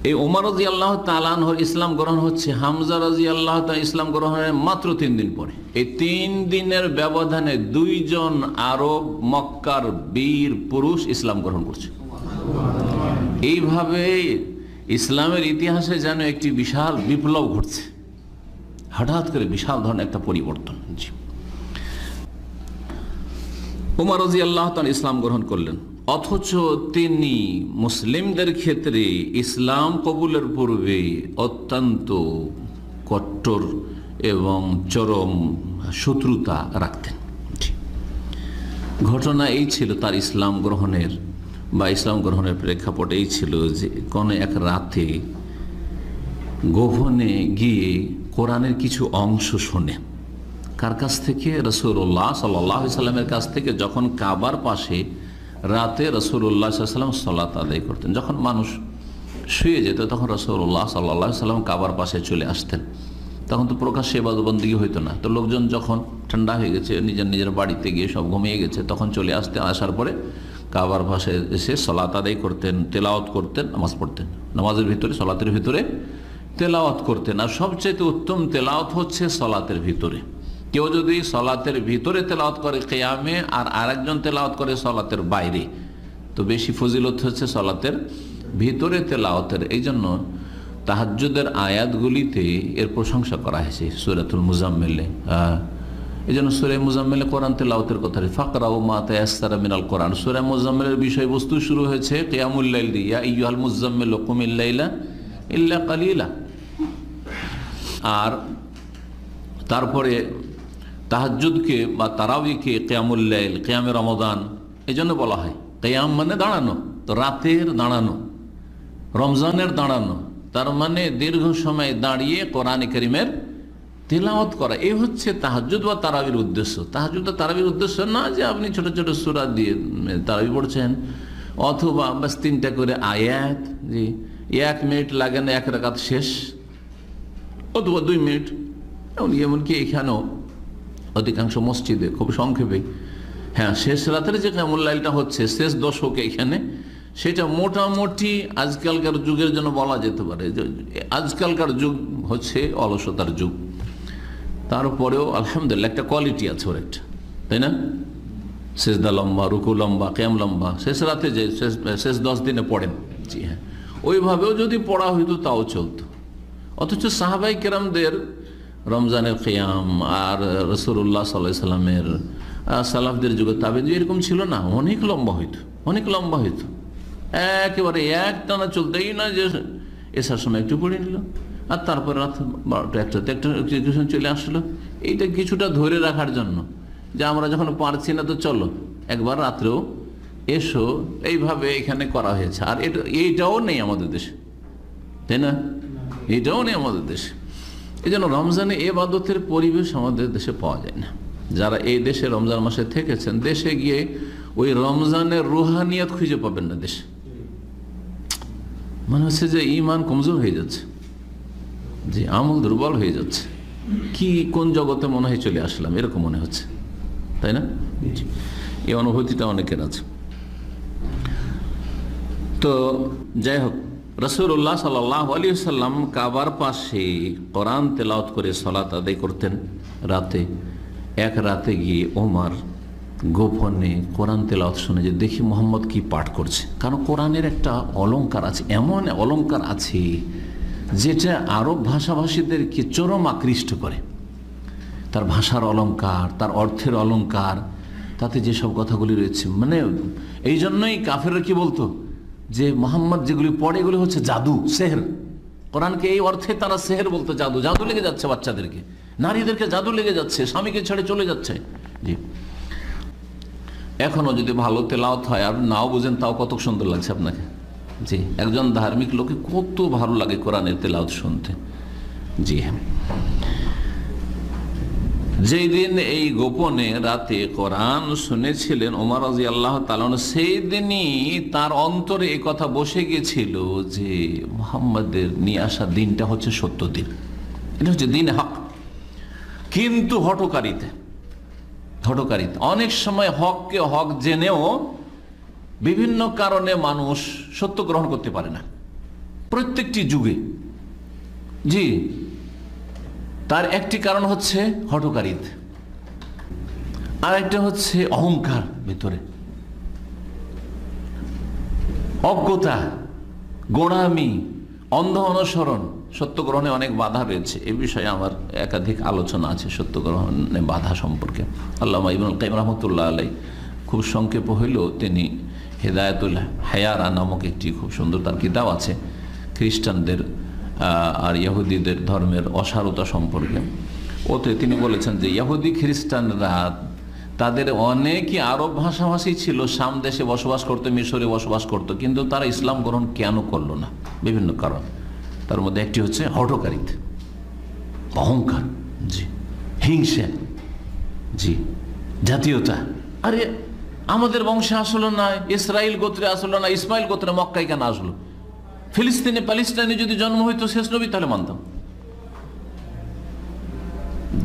এই ওমর রাদিয়াল্লাহু তাআলা আনহুর ইসলাম গ্রহণ হচ্ছে হামজা রাদিয়াল্লাহু তাআলা ইসলাম গ্রহণের মাত্র 3 দিন পরে। এই 3 দিনের ব্যবধানে 2 জন আরব মক্কার বীর পুরুষ ইসলাম গ্রহণ করছে। এইভাবে ইসলামের ইতিহাসে যেন একটি বিশাল বিপ্লব ঘটছে, হঠাৎ করে বিশাল ধরনের একটা পরিবর্তন। জি, ওমর রাদিয়াল্লাহু তাআলা ইসলাম গ্রহণ করলেন, অথচ তিনি মুসলিমদের ক্ষেত্রে ইসলাম কবুলের পূর্বে অত্যন্ত কট্টর এবং চরম শত্রুতা রাখতেন। ঘটনা এই ছিল তার ইসলাম গ্রহণের প্রেক্ষাপট এই ছিল যে কোনো এক রাতে গোপনে গিয়ে কোরআনের কিছু অংশ শোনে। কার কাছ থেকে? রাসূলুল্লাহ সাল্লাল্লাহু আলাইহি সাল্লামের কাছ থেকে। যখন কাবার পাশে রাতে রাসূলুল্লাহ সাল্লাল্লাহু আলাইহি সাল্লাম সালাত আদায় করতেন, যখন মানুষ শুয়ে যেত তখন রাসূলুল্লাহ সাল্লাল্লাহু আলাইহি সাল্লাম কাবার পাশে চলে আসতেন। তখন তো প্রকাশ্যে ইবাদতবন্দেগী হইতো না, তো লোকজন যখন ঠান্ডা হয়ে গেছে, নিজের নিজের বাড়িতে গিয়ে সব ঘুমিয়ে গেছে, তখন চলে আসার পরে কাবার পাশে এসে সালাত আদায় করতেন, তেলাওয়াত করতেন, নামাজ পড়তেন। নামাজের ভিতরে, সালাতের ভিতরে তেলাওয়াত করতেন। আর সবচেয়ে উত্তম তেলাওয়াত হচ্ছে সালাতের ভিতরে। কেউ যদি সালাতের ভিতরে তেলাওয়াত করে কিয়ামে, আর আরেকজন তেলাওয়াত করে সালাতের বাইরে, তো বেশি ফজিলত হচ্ছে সালাতের ভিতরে তেলাওয়াতের। এই জন্য তাহাজ্জুদের আয়াতগুলিতে এর প্রশংসা করা হয়েছে সূরাতুল মুজাম্মিলে। এই জন্য সূরা মুজাম্মিলে কোরআন তেলাওয়াতের কথা, ফাকরাউ মা তায়াসসারা মিনাল কোরআন। সূরা মুজাম্মিলের বিষয়বস্তু শুরু হয়েছে কিয়ামুল লাইল দিয়ে, ইয়া আইয়ুহাল মুজাম্মিলু কুমিল লাইলা ইল্লা কালিলা। আর তারপরে তাহাজ্জুদকে বা তারাবিকে কিয়ামুল লাইল, কিয়ামে রমাদান এই জন্য বলা হয়। কিয়াম মানে দাঁড়ানো, তো রাতের দাঁড়ানো, রমজানের দাঁড়ানো, তার মানে দীর্ঘ সময় দাঁড়িয়ে কোরআন কারীমের তেলাওয়াত করা। এই হচ্ছে তাহাজ্জুদ বা তারাবির উদ্দেশ্য। তাহাজ্জুদ বা তারাবির উদ্দেশ্য না যে আপনি ছোট ছোট সূরা দিয়ে তারাবি পড়ছেন, অথবা বাস 3টা করে আয়াত, জি 1 মিনিট লাগে না 1 রাকাত শেষ, অথবা 2 মিনিট। এমনকি এখানেও অধিকাংশ মসজিদে খুব সংক্ষেপে, হ্যাঁ, শেষ রাতের যে কিয়ামুল লাইলটা হচ্ছে শেষ দশকে, এখানে সেটা মোটামুটি আজকালকার যুগের জন্য বলা যেতে পারে যে আজকালকার যুগ হচ্ছে অলসতার যুগ। তারপরেও আলহামদুলিল্লাহ একটা কোয়ালিটি আছে ওর একটা, তাই না? সেজদা লম্বা, রুকু লম্বা, কিয়াম লম্বা। শেষ রাতে যে শেষ 10 দিনে পড়েন, জি হ্যাঁ, ওইভাবেও যদি পড়া হইতো তাও চলতো। অথচ সাহাবাই কেরামদের রমজানের কিয়াম আর রাসূলুল্লাহ সাল্লাল্লাহু আলাইহি সাল্লামের সালাফদের যুগে তাবেঈন এরকম ছিল না, অনেক লম্বা হইতো, অনেক লম্বা হইতো। একেবারে একটানা চলতেই না যে এসার সময় একটু পড়ে নিল, আর তারপরে রাত 12টা 1টাতে একটা চলে আসলো। এইটা কিছুটা ধরে রাখার জন্য যে আমরা যখন পারছি না তো চলো একবার রাত্রেও এসো, এইভাবে এখানে করা হয়েছে। আর এইটাও নেই আমাদের দেশে, তাই না? এটাও নেই আমাদের দেশে। এই জন্য রমজানে ইবাদতের পরিবেশ আমাদের দেশে পাওয়া যায় না। যারা এই দেশে রমজান মাসে থেকেছেন, দেশে গিয়ে ওই রমজানের রুহানিয়াত খুঁজে পাবেন না দেশে। মনে হচ্ছে যে ঈমান কমজোর হয়ে যাচ্ছে, যে আমল দুর্বল হয়ে যাচ্ছে, কি কোন জগতে মনে হয় চলে আসলাম, এরকম মনে হচ্ছে, তাই না? এই অনুভূতিটা অনেকের আছে। তো যাই হোক, রাসূলুল্লাহ সাল্লাল্লাহু আলাইহি ওয়াসাল্লাম কাবার পাশে কোরআন তেলাওয়াত করে সালাত আদায় করতেন রাতে। এক রাতে গিয়ে ওমর গোপনে কোরআন তেলাওয়াত শুনে যে দেখি মোহাম্মদ কি পাঠ করছে। কারণ কোরআনের একটা অলংকার আছে, এমন অলংকার আছে যেটা আরব ভাষাভাষীদেরকে চরম আকৃষ্ট করে। তার ভাষার অলংকার, তার অর্থের অলংকার, তাতে যেসব কথাগুলি রয়েছে, মানে এই জন্যই কাফেররা কি বলতো যে মোহাম্মদ যেগুলি পড়ে এগুলি হচ্ছে জাদু, সেহর। কোরআনকে এই অর্থে তারা সেহর বলতো, জাদু। জাদু লেগে যাচ্ছে বাচ্চাদেরকে, নারীদেরকে জাদু লেগে যাচ্ছে, স্বামীকে ছেড়ে চলে যাচ্ছে। জি, এখনো যদি ভালো তেলাওয়াত হয় আর নাও বুঝেন তাও কত সুন্দর লাগছে আপনাকে। জি, একজন ধার্মিক লোকে কত ভালো লাগে কোরআনের তেলাওয়াত শুনতে। জি হ্যাঁ, যেই দিন এই গোপনে রাতে কোরআন শুনেছিলেন ওমর রাদিয়াল্লাহু তাআলা, সেই দিনই তার অন্তরে এই কথা বসে গিয়েছিল যে মুহাম্মাদের নিয়ে আসা দিনটা হচ্ছে সত্য দিন, এটা হচ্ছে দিন হক। কিন্তু হঠকারিতা অনেক সময় হককে হক জেনেও বিভিন্ন কারণে মানুষ সত্য গ্রহণ করতে পারে না। প্রত্যেকটি যুগে। জি, তার একটি কারণ হচ্ছে হঠকারিতা, আর একটা হচ্ছে অহংকার, ভিতরে অজ্ঞতা, গোঁড়ামি, অন্ধ অনুসরণ। সত্য গ্রহণে অনেক বাধা রয়েছে, এ বিষয়ে আমার একাধিক আলোচনা আছে সত্য গ্রহণে বাধা সম্পর্কে। আল্লামা ইবনুল কাইয়িম রাহমাতুল্লাহ আলাইহি খুব সংক্ষেপ হইলেও তিনি হেদায়েতুল হায়ারা নামক একটি খুব সুন্দর তার কিতাব আছে খ্রিস্টানদের আর ইহুদিদের ধর্মের অসারতা সম্পর্কে। ওতে তিনি বলেছেন যে ইহুদি খ্রিস্টানরা তাদের অনেকই আরব ভাষাভাষী ছিল, শাম দেশে বসবাস করতো, মিশরে বসবাস করতো, কিন্তু তারা ইসলাম গ্রহণ কেন করলো না? বিভিন্ন কারণ। তার মধ্যে একটি হচ্ছে হঠকারিতা, অহংকার, জি, হিংসা, জি, জাতীয়তা। আরে আমাদের বংশে আসলো না, ইসরায়েল গোত্রে আসলো না, ইসমাইল গোত্রে মক্কায় কেন আসলো? ফিলিস্তিনে প্যালেস্টাইনে যদি জন্ম হইতো শেষ নবী, তাহলে মানতাম।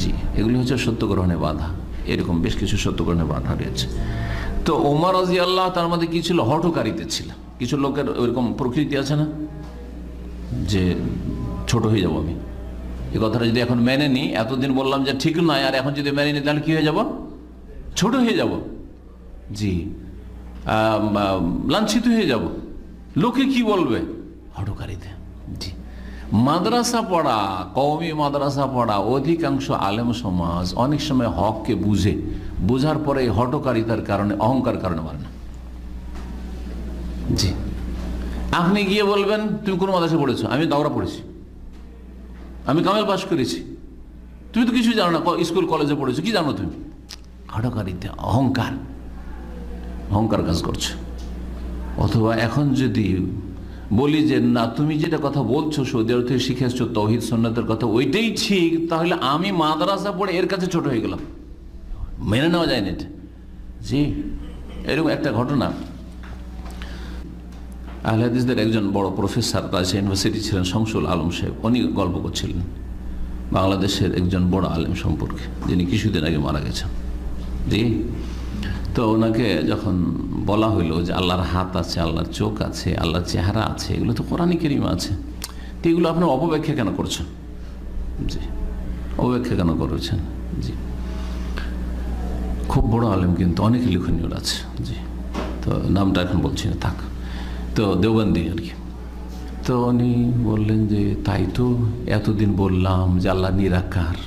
জি, এগুলি হচ্ছে সত্য গ্রহণে বাধা। এরকম বেশ কিছু সত্য গ্রহণে বাধা রয়েছে। তো ওমর রাদিয়াল্লাহু তার মধ্যে কি ছিল? হঠকারিতা ছিল। কিছু লোকের ওইরকম প্রকৃতি আছে না, যে ছোট হয়ে যাব আমি, এই কথাটা যদি এখন মেনে নিই, এতদিন বললাম যে ঠিক নয়, আর এখন যদি মেনে নিই তাহলে কি হয়ে যাব? ছোট হয়ে যাব, জি, লাঞ্ছিত হয়ে যাব, লোকে কি বলবে? হঠকারিতা। জি, মাদ্রাসা পড়া, কওমি মাদ্রাসা পড়া অধিকাংশ আলেম সমাজ অনেক সময় হককে বুঝার পরে হঠকারিতার কারণে, অহংকার কারণে মানে না। জি, আপনি গিয়ে বলবেন তুমি কোন মাদ্রাসা পড়েছো? আমি দাওরা পড়েছি, আমি কামেল পাশ করেছি। তুমি তো কিছু জানো না, স্কুল কলেজে পড়েছো, কি জানো তুমি? হঠকারিতা, অহংকার, অহংকার কাজ করছো। অথবা এখন যদি বলি যে না, তুমি যেটা কথা বলছো সৌদি আরব থেকে শিখে আসছো তাওহীদ সুন্নাতের কথা, ওইটাই ঠিক, তাহলে আমি মাদ্রাসা পড়ে এর কাছে ছোট হয়ে গেলাম, মেনে নেওয়া যায় না এটা। জি, এরকম একটা ঘটনা, আহলে হাদিসদের একজন বড় প্রফেসর রাজশাহী ইউনিভার্সিটি ছিলেন, শামসুল আলম সাহেব, উনি গল্প করছিলেন বাংলাদেশের একজন বড় আলেম সম্পর্কে, যিনি কিছুদিন আগে মারা গেছেন। জি, তো ওনাকে যখন বলা হইলো যে আল্লাহর হাত আছে, আল্লাহর চোখ আছে, আল্লাহর চেহারা আছে, এগুলো তো কোরআনে কারীমে আছে, তো এগুলো আপনার অপব্যাখ্যা কেন করছেন? জি, অপব্যাখ্যা কেন করেছেন? জি, খুব বড় আলেম, কিন্তু অনেক লিখনীয় আছে। জি, তো নামটা এখন বলছি না, থাক। তো দেওবন্দি আর কি। তো উনি বললেন যে তাই তো এতদিন বললাম যে আল্লাহ নিরাকার,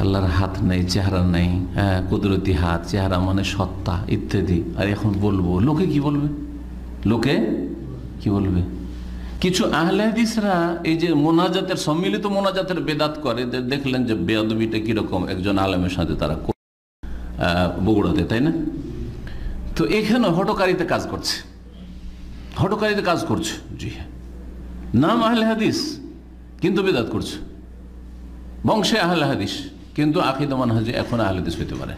আল্লাহর হাত নেই, চেহারা নেই, হ্যাঁ, কুদরতি হাত, চেহারা মানে সত্তা ইত্যাদি, আর এখন বলবো, লোকে কি বলবে? লোকে কি বলবে? কিছু আহলে হাদিসরা এই যে মোনাজাতের, সম্মিলিত মোনাজাতের বেদাত করে, দেখলেন যে বেয়াদবিটা কিরকম একজন আলেমের সাথে তারা বগুড়াতে, তাই না? তো এখানে হঠকারিতা কাজ করছে, হঠকারিতা কাজ করছে। জি হ্যাঁ, নাম আহলে হাদিস কিন্তু বেদাত করছে, বংশে আহলে হাদিস কিন্তু আকীদা মানহাজে এখন আহলে হাদিস হইতে পারে।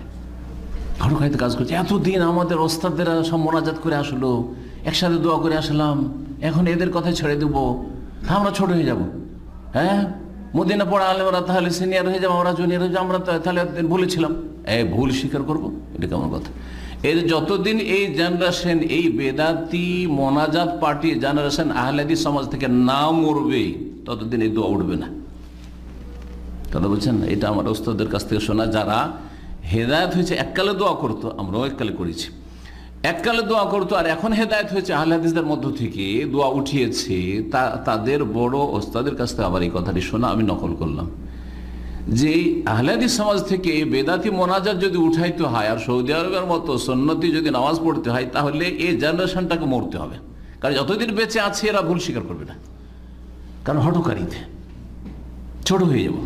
হঠকারিতা কাজ করছে। এতদিন আমাদের ওস্তাদেরা সব মোনাজাত করে আসলো, একসাথে দোয়া করে আসলাম, এখন এদের কথা ছেড়ে দেবো, আমরা ছোট হয়ে যাব। হ্যাঁ, মদিনা পড়া আলেমরা তাহলে সিনিয়র হয়ে যাবো, আমরা জুনিয়র হয়ে যাবো, আমরা তাহলে ভুলেছিলাম। ভুল স্বীকার করবো, এটা কেমন কথা? এর যতদিন এই জেনারেশন, এই বেদাতি মোনাজাত পার্টি জেনারেশন আহলে হাদিস সমাজ থেকে না মরবে, ততদিন এই দোয়া উঠবে না। কথা বলছেন? এটা আমার ওস্তাদের কাছ থেকে শোনা, যারা হেদায়েত হয়েছে, এককালে দোয়া করতো, আমরাও এককালে করেছি, এককালে দোয়া করতো, আর এখন হেদায়েত হয়েছে আহলে হাদিসদের মধ্য থেকে দোয়া উঠিয়েছে, তাদের বড় ওস্তাদের কাছ থেকে আবার এই কথাটি শোনা আমি নকল করলাম, যে আহলে হাদিস সমাজ থেকে বেদাতি মোনাজাত যদি উঠাইতে হয় আর সৌদি আরবের মতো সুন্নতি যদি নামাজ পড়তে হয়, তাহলে এই জেনারেশনটাকে মরতে হবে। কারণ যতদিন বেঁচে আছে এরা ভুল স্বীকার করবে না, কারণ হঠকারিতে ছোট হয়ে যাব।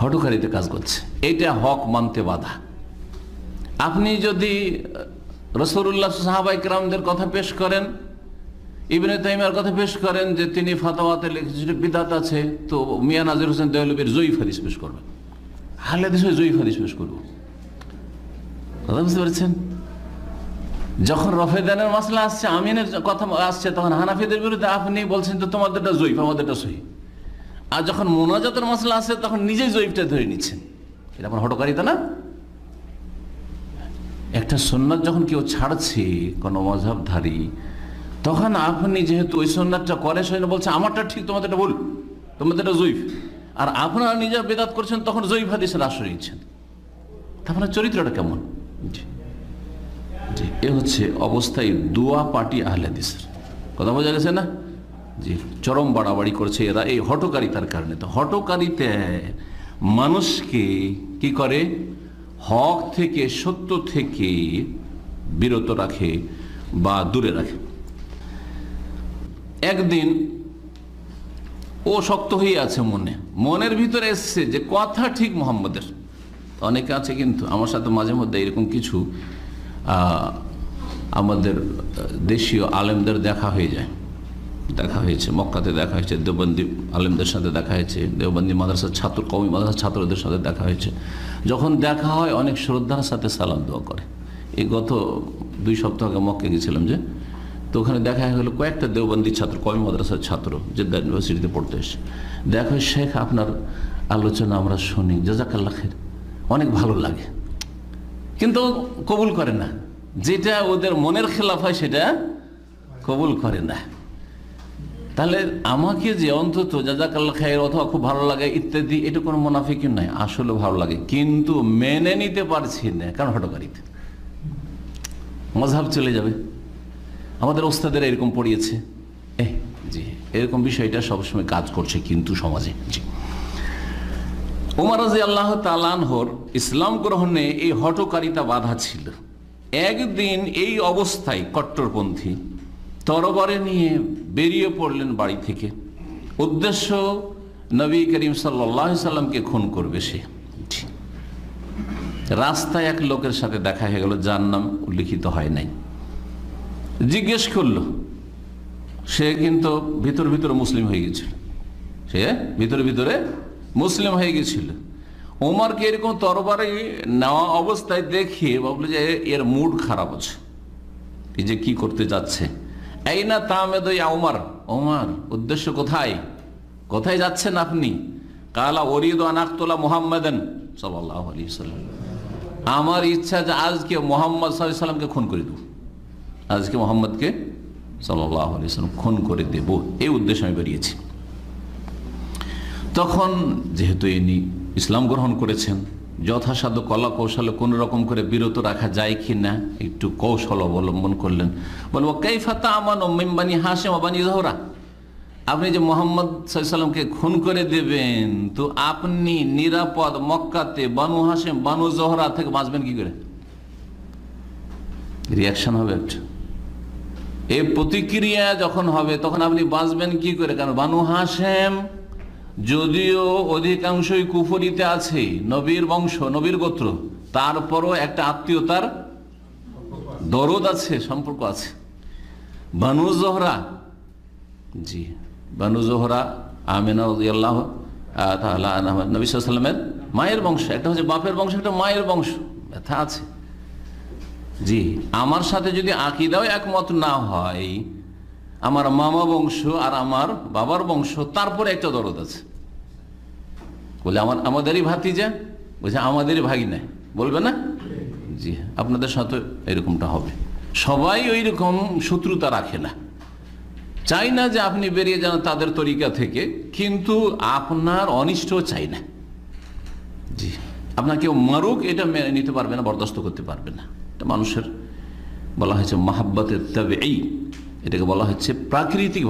হঠকারিতে কাজ করছে, এটা হক মানতে বাধা। আপনি যদি রাসূলুল্লাহ সাহাবায়ে কেরামদের কথা পেশ করেন, ইবনে তাইমিয়ার কথা পেশ করেন যে তিনি ফাতাওয়াতে লিখেছেন বিদআত আছে, তো মিয়া নাজির হোসেন দেওলভীর জয়ীফ হাদিস পেশ করবেন, আহলে হাদিসের জয়ীফ হাদিস পেশ করব। কথা বুঝতে পারছেন? যখন রফেদানের মাসলা আসছে, আমিনের কথা আসছে, তখন হানাফিদের বিরুদ্ধে আপনি বলছেন তো তোমাদেরটা জয়ীফ, আমাদেরটা সহিহ। আর যখন মোনাজাতের মাসলা আসছে, তখন নিজেই জয়ীফটা ধরে নিচ্ছেন। এটা আপনার হঠকারিতা না? একটা সুন্নাত যখন কেউ ছাড়ছে, কোনো মাযহাবধারী, তখন আপনি যেহেতু ওই সুন্নাতটা করে সেজন্য বলছে আমারটা ঠিক, তোমাদেরটা ভুল, তোমাদেরটা জয়ীফ, আর আপনারা নিজেরা বেদাত করছেন, তখন জয়ীফ হাদিসের আশ্রয় নিচ্ছেন। আপনার চরিত্রটা কেমন? জি, এ হচ্ছে অবস্থায় দোয়া পার্টি আহলে হাদিসের। কথা বোঝা গেছে না? জি, চরম বাড়াবাড়ি করছে এরা এই হঠকারিতার কারণে। তো হঠকারিতে মানুষকে কি করে? হক থেকে, সত্য থেকে বিরত রাখে বা দূরে রাখে। একদিন ও শক্ত হয়ে আছে, মনের ভিতরে এসছে যে কথা ঠিক মোহাম্মদের। অনেকে আছে কিন্তু আমার সাথে মাঝে মধ্যে এরকম কিছু আমাদের দেশীয় আলেমদের দেখা হয়েছে, মক্কাতে দেখা হয়েছে, দেওবন্দি আলেমদের সাথে দেখা হয়েছে, দেওবন্দি মাদ্রাসার ছাত্র, কওমি মাদ্রাসার ছাত্রদের সাথে দেখা হয়েছে। যখন দেখা হয় অনেক শ্রদ্ধার সাথে সালাম দোয়া করে। এই গত 2 সপ্তাহ আগে মক্কে গেছিলাম, তো ওখানে দেখা হলো কয়েকটা দেওবন্দি ছাত্র, কওমি মাদ্রাসার ছাত্র, জেদ্দা ইউনিভার্সিটিতে পড়তে এসে। দেখো শেখ, আপনার আলোচনা আমরা শুনি, জাযাকাল্লাহ খাইর, অনেক ভালো লাগে, কিন্তু কবুল করে না। যেটা ওদের মনের খেলাফ হয় সেটা কবুল করে না। তাহলে আমাকে যে অন্তত জাযাকাল্লাহ খাইর অথবা খুব ভালো লাগে ইত্যাদি, এটা কোনো মুনাফিকি নয়, আসলে ভালো লাগে, কিন্তু মেনে নিতে পারছি না, কারণ হঠকারিতা মাযহাব চলে যাবে। আমাদের ওস্তাদের এরকম পড়িয়েছে, জি, এরকম বিষয়টা সবসময় কাজ করছে কিন্তু সমাজে। জি, ওমর রাদিয়াল্লাহু তাআলা আনহুর ইসলাম গ্রহণে এই হঠকারিতা বাধা ছিল। একদিন এই অবস্থায় কট্টরপন্থী তরবারি নিয়ে বেরিয়ে পড়লেন বাড়ি থেকে। উদ্দেশ্য নবী করিম সাল্লাল্লাহু আলাইহি সাল্লামকে খুন করবে সে। রাস্তায় এক লোকের সাথে দেখা হয়ে গেল, যার নাম উল্লিখিত হয় নাই। জিজ্ঞেস করলো, সে কিন্তু ভিতরে মুসলিম হয়ে গেছিল। ওমরকে এরকম তরবারি নেওয়া অবস্থায় দেখিয়ে ভাবলো যে এর মুড খারাপ আছে, এই যে কি করতে যাচ্ছে। এই না তামেদ ওমর, ওমর উদ্দেশ্য কোথায় যাচ্ছেন আপনি? কালা ওরিদ আন আকতুলা মুহাম্মাদান সাল্লাল্লাহু আলাইহি ওয়াসাল্লাম, আমার ইচ্ছা যে আজকে মুহাম্মদ সাল্লাল্লাহু আলাইহি ওয়াসাল্লামকে খুন করে দেব, আজকে মোহাম্মদকে সাল্লাল্লাহু আলাইহি ওয়াসাল্লাম খুন করে দেব, এই উদ্দেশ্যে আমি বেরিয়েছি। তখন যেহেতু ইনি ইসলাম গ্রহণ করেছেন, যথাসাধ্য কলা কৌশলে কোন রকম করে বিরত রাখা যায় কি না একটু কৌশল অবলম্বন করলেন। বলবো কাইফা তা'মানু মিন বানি হাশিম ওয়া বানি যুহরা, আপনি যে মোহাম্মদ সাল্লাল্লাহু আলাইহি ওয়াসাল্লামকে খুন করে দেবেন, তো আপনি নিরাপদ মক্কাতে বানু হাশিম বানু যুহরা থেকে বাঁচবেন কি করে? রিয়াকশন হবে একটা, এই প্রতিক্রিয়া যখন হবে তখন আপনি বাঁচবেন কি করে? কারণ বানু হাশিম যদিও অধিকাংশই কুফরিতে আছে, নবীর বংশ, নবীর গোত্র, তারপরও একটা আত্মীয়তার দরদ আছে, সম্পর্ক আছে। বানু যুহরা, জি, বানু যুহরা আমিনা রাদিয়াল্লাহু তাআলা আনহা নবী সাল্লাল্লাহু আলাইহি ওয়াসাল্লামের মায়ের বংশ, একটা হচ্ছে বাপের বংশ, একটা মায়ের বংশ, ব্যথা আছে। জি, আমার সাথে যদি আকীদাও একমত না হয়, আমার মামা বংশ আর আমার বাবার বংশ, তারপরে একটা দরদ আছে। বলে আমাদেরই ভাতিজা, বলছে আমাদেরই ভাগিনা, বলবে না? জি, আপনাদের সাথে এরকমটা হবে। সবাই ওই রকম শত্রুতা রাখে না, চাই না যে আপনি বেরিয়ে যান তাদের তরিকা থেকে, কিন্তু আপনার অনিষ্ট চাই না। জি, আপনার কেউ মারুক এটা মেনে নিতে পারবে না, বরদাস্ত করতে পারবে না। এটা মানুষের বলা হয়েছে মাহাব্বতের তাবেঈ, এটাকে বলা হচ্ছে প্রাকৃতিক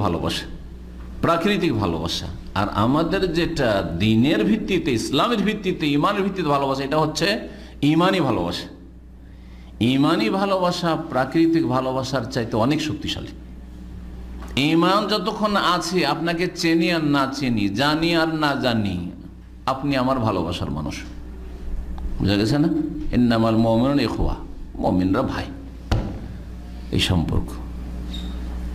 ভালোবাসা। আর আমাদের যেটা দ্বীনের ভিত্তিতে, ইসলামের ভিত্তিতে, ইমানের ভিত্তিতে ভালোবাসা, এটা হচ্ছে ইমানি ভালোবাসা। ইমানি ভালোবাসা প্রাকৃতিক ভালোবাসার চাইতে অনেক শক্তিশালী। ইমান যতক্ষণ আছে, আপনাকে চিনি আর না চিনি, জানি আর না জানি, আপনি আমার ভালোবাসার মানুষ। বুঝা গেছে না? ইন্নামাল মুমিনুনা ইখওয়া, মুমিনরা ভাই, এই সম্পর্ক।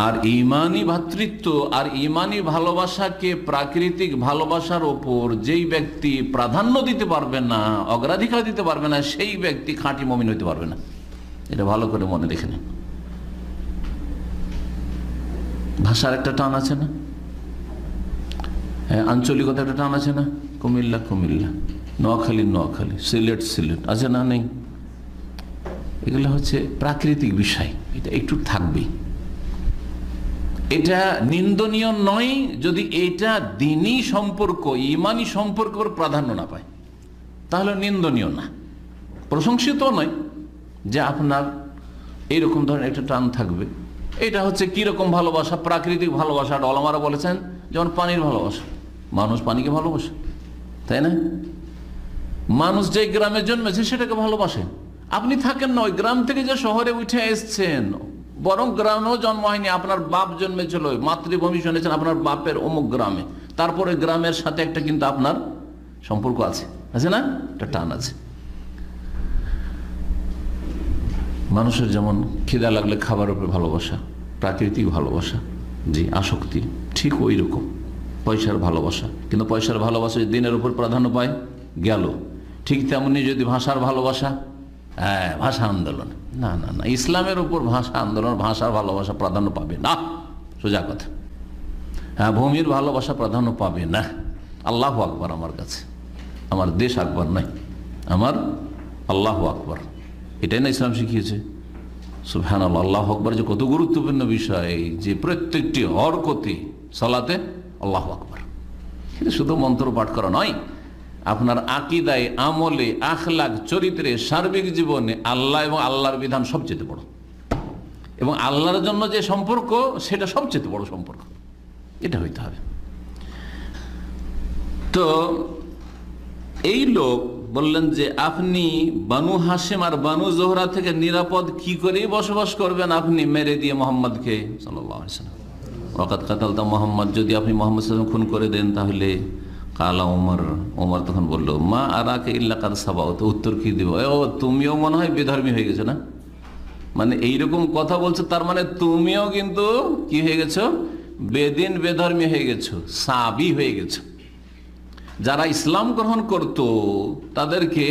আর ইমানি ভ্রাতৃত্ব আর ইমানি ভালোবাসাকে প্রাকৃতিক ভালোবাসার ওপর যেই ব্যক্তি প্রাধান্য দিতে পারবে না, অগ্রাধিকার দিতে পারবে না, সেই ব্যক্তি খাঁটি মুমিন হইতে পারবে না। এটা ভালো করে মনে রেখে নেন। ভাষার একটা টান আছে না, হ্যাঁ, আঞ্চলিকতা একটা টান আছে না, কুমিল্লা নোয়াখালী সিলেট আছে না? নেই? এগুলো হচ্ছে প্রাকৃতিক বিষয়, এটা একটু থাকবেই। এটা নিন্দনীয় নয় যদি এটা দ্বীনি সম্পর্ক, ইমানি সম্পর্কের প্রাধান্য না পায়, তাহলে নিন্দনীয় না, প্রশংসিত নয় যে আপনার এইরকম ধরনের একটা টান থাকবে। এটা হচ্ছে কিরকম ভালোবাসা? প্রাকৃতিক ভালোবাসা। ওলামারা বলেছেন যেমন পানির ভালোবাসা, মানুষ পানিকে ভালোবাসে, তাই না? মানুষ যে গ্রামে জন্মেছে সেটাকে ভালোবাসে। আপনি থাকেন না ওই গ্রাম থেকে, যে শহরে উঠে এসছেন, বরং গ্রামেও জন্ম হয়নি, আপনার বাপ জন্মেছিল, মাতৃভূমি শুনেছেন আপনার বাপের অমুক গ্রামে, তারপরে গ্রামের সাথে একটা কিন্তু আপনার সম্পর্ক আছে, আছে না? একটা টান আছে। মানুষের যেমন খিদা লাগলে খাবারের উপরে ভালোবাসা, প্রাকৃতিক ভালোবাসা, জি, আসক্তি, ঠিক ওই রকম পয়সার ভালোবাসা। কিন্তু পয়সার ভালোবাসা দিনের উপর প্রাধান্য পায় গেল। ঠিক তেমনি যদি ভাষার ভালোবাসা, হ্যাঁ, ভাষা আন্দোলন, না না না, ইসলামের উপর ভাষা আন্দোলন, ভাষার ভালোবাসা প্রাধান্য পাবে না, সোজা কথা। হ্যাঁ, ভূমির ভালোবাসা প্রাধান্য পাবে না। আল্লাহু আকবার আমার কাছে, আমার দেশ আকবর নাই, আমার আল্লাহু আকবার, এটাই না ইসলাম শিখিয়েছে। সুবহানাল্লাহ, আল্লাহু আকবার যে কত গুরুত্বপূর্ণ বিষয়, যে প্রত্যেকটি হরকতে সালাতে আল্লাহু আকবার। এটা শুধু মন্ত্র পাঠ করা নয়, আপনার আকীদায়, আমলে, আখলাক, চরিত্রে, সার্বিক জীবনে আল্লাহ এবং আল্লাহর বিধান সবচেয়ে বড়, এবং আল্লাহর জন্য যে সম্পর্ক সেটা সবচেয়ে বড় সম্পর্ক, এটা হইতে হবে। তো এই লোক বললেন যে আপনি বানু হাশিম আর বানু জোহরা থেকে নিরাপদ কি করে বসবাস করবেন? আপনি মেরে দিয়ে মোহাম্মদকে সাল্লাল্লাহু আলাইহি ওয়াসাল্লাম, ওয়াকাদ কাতালতা মোহাম্মদ, যদি আপনি মোহাম্মদ সাল্লাল্লাহু আলাইহি ওয়াসাল্লাম খুন করে দেন তাহলে। কালা ওমর, ওমর তখন বললো মা আরাকে ইল্লা কাদ সাবাও, তো উত্তর কি দিব? ও তুমিও মনে হয় বেধর্মী হয়ে গেছো না, মানে এইরকম কথা বলছো, তার মানে তুমিও কিন্তু কি হয়ে গেছো? বেদিন, বেধর্মী হয়ে গেছো, সাবি হয়ে গেছো। যারা ইসলাম গ্রহণ করত তাদেরকে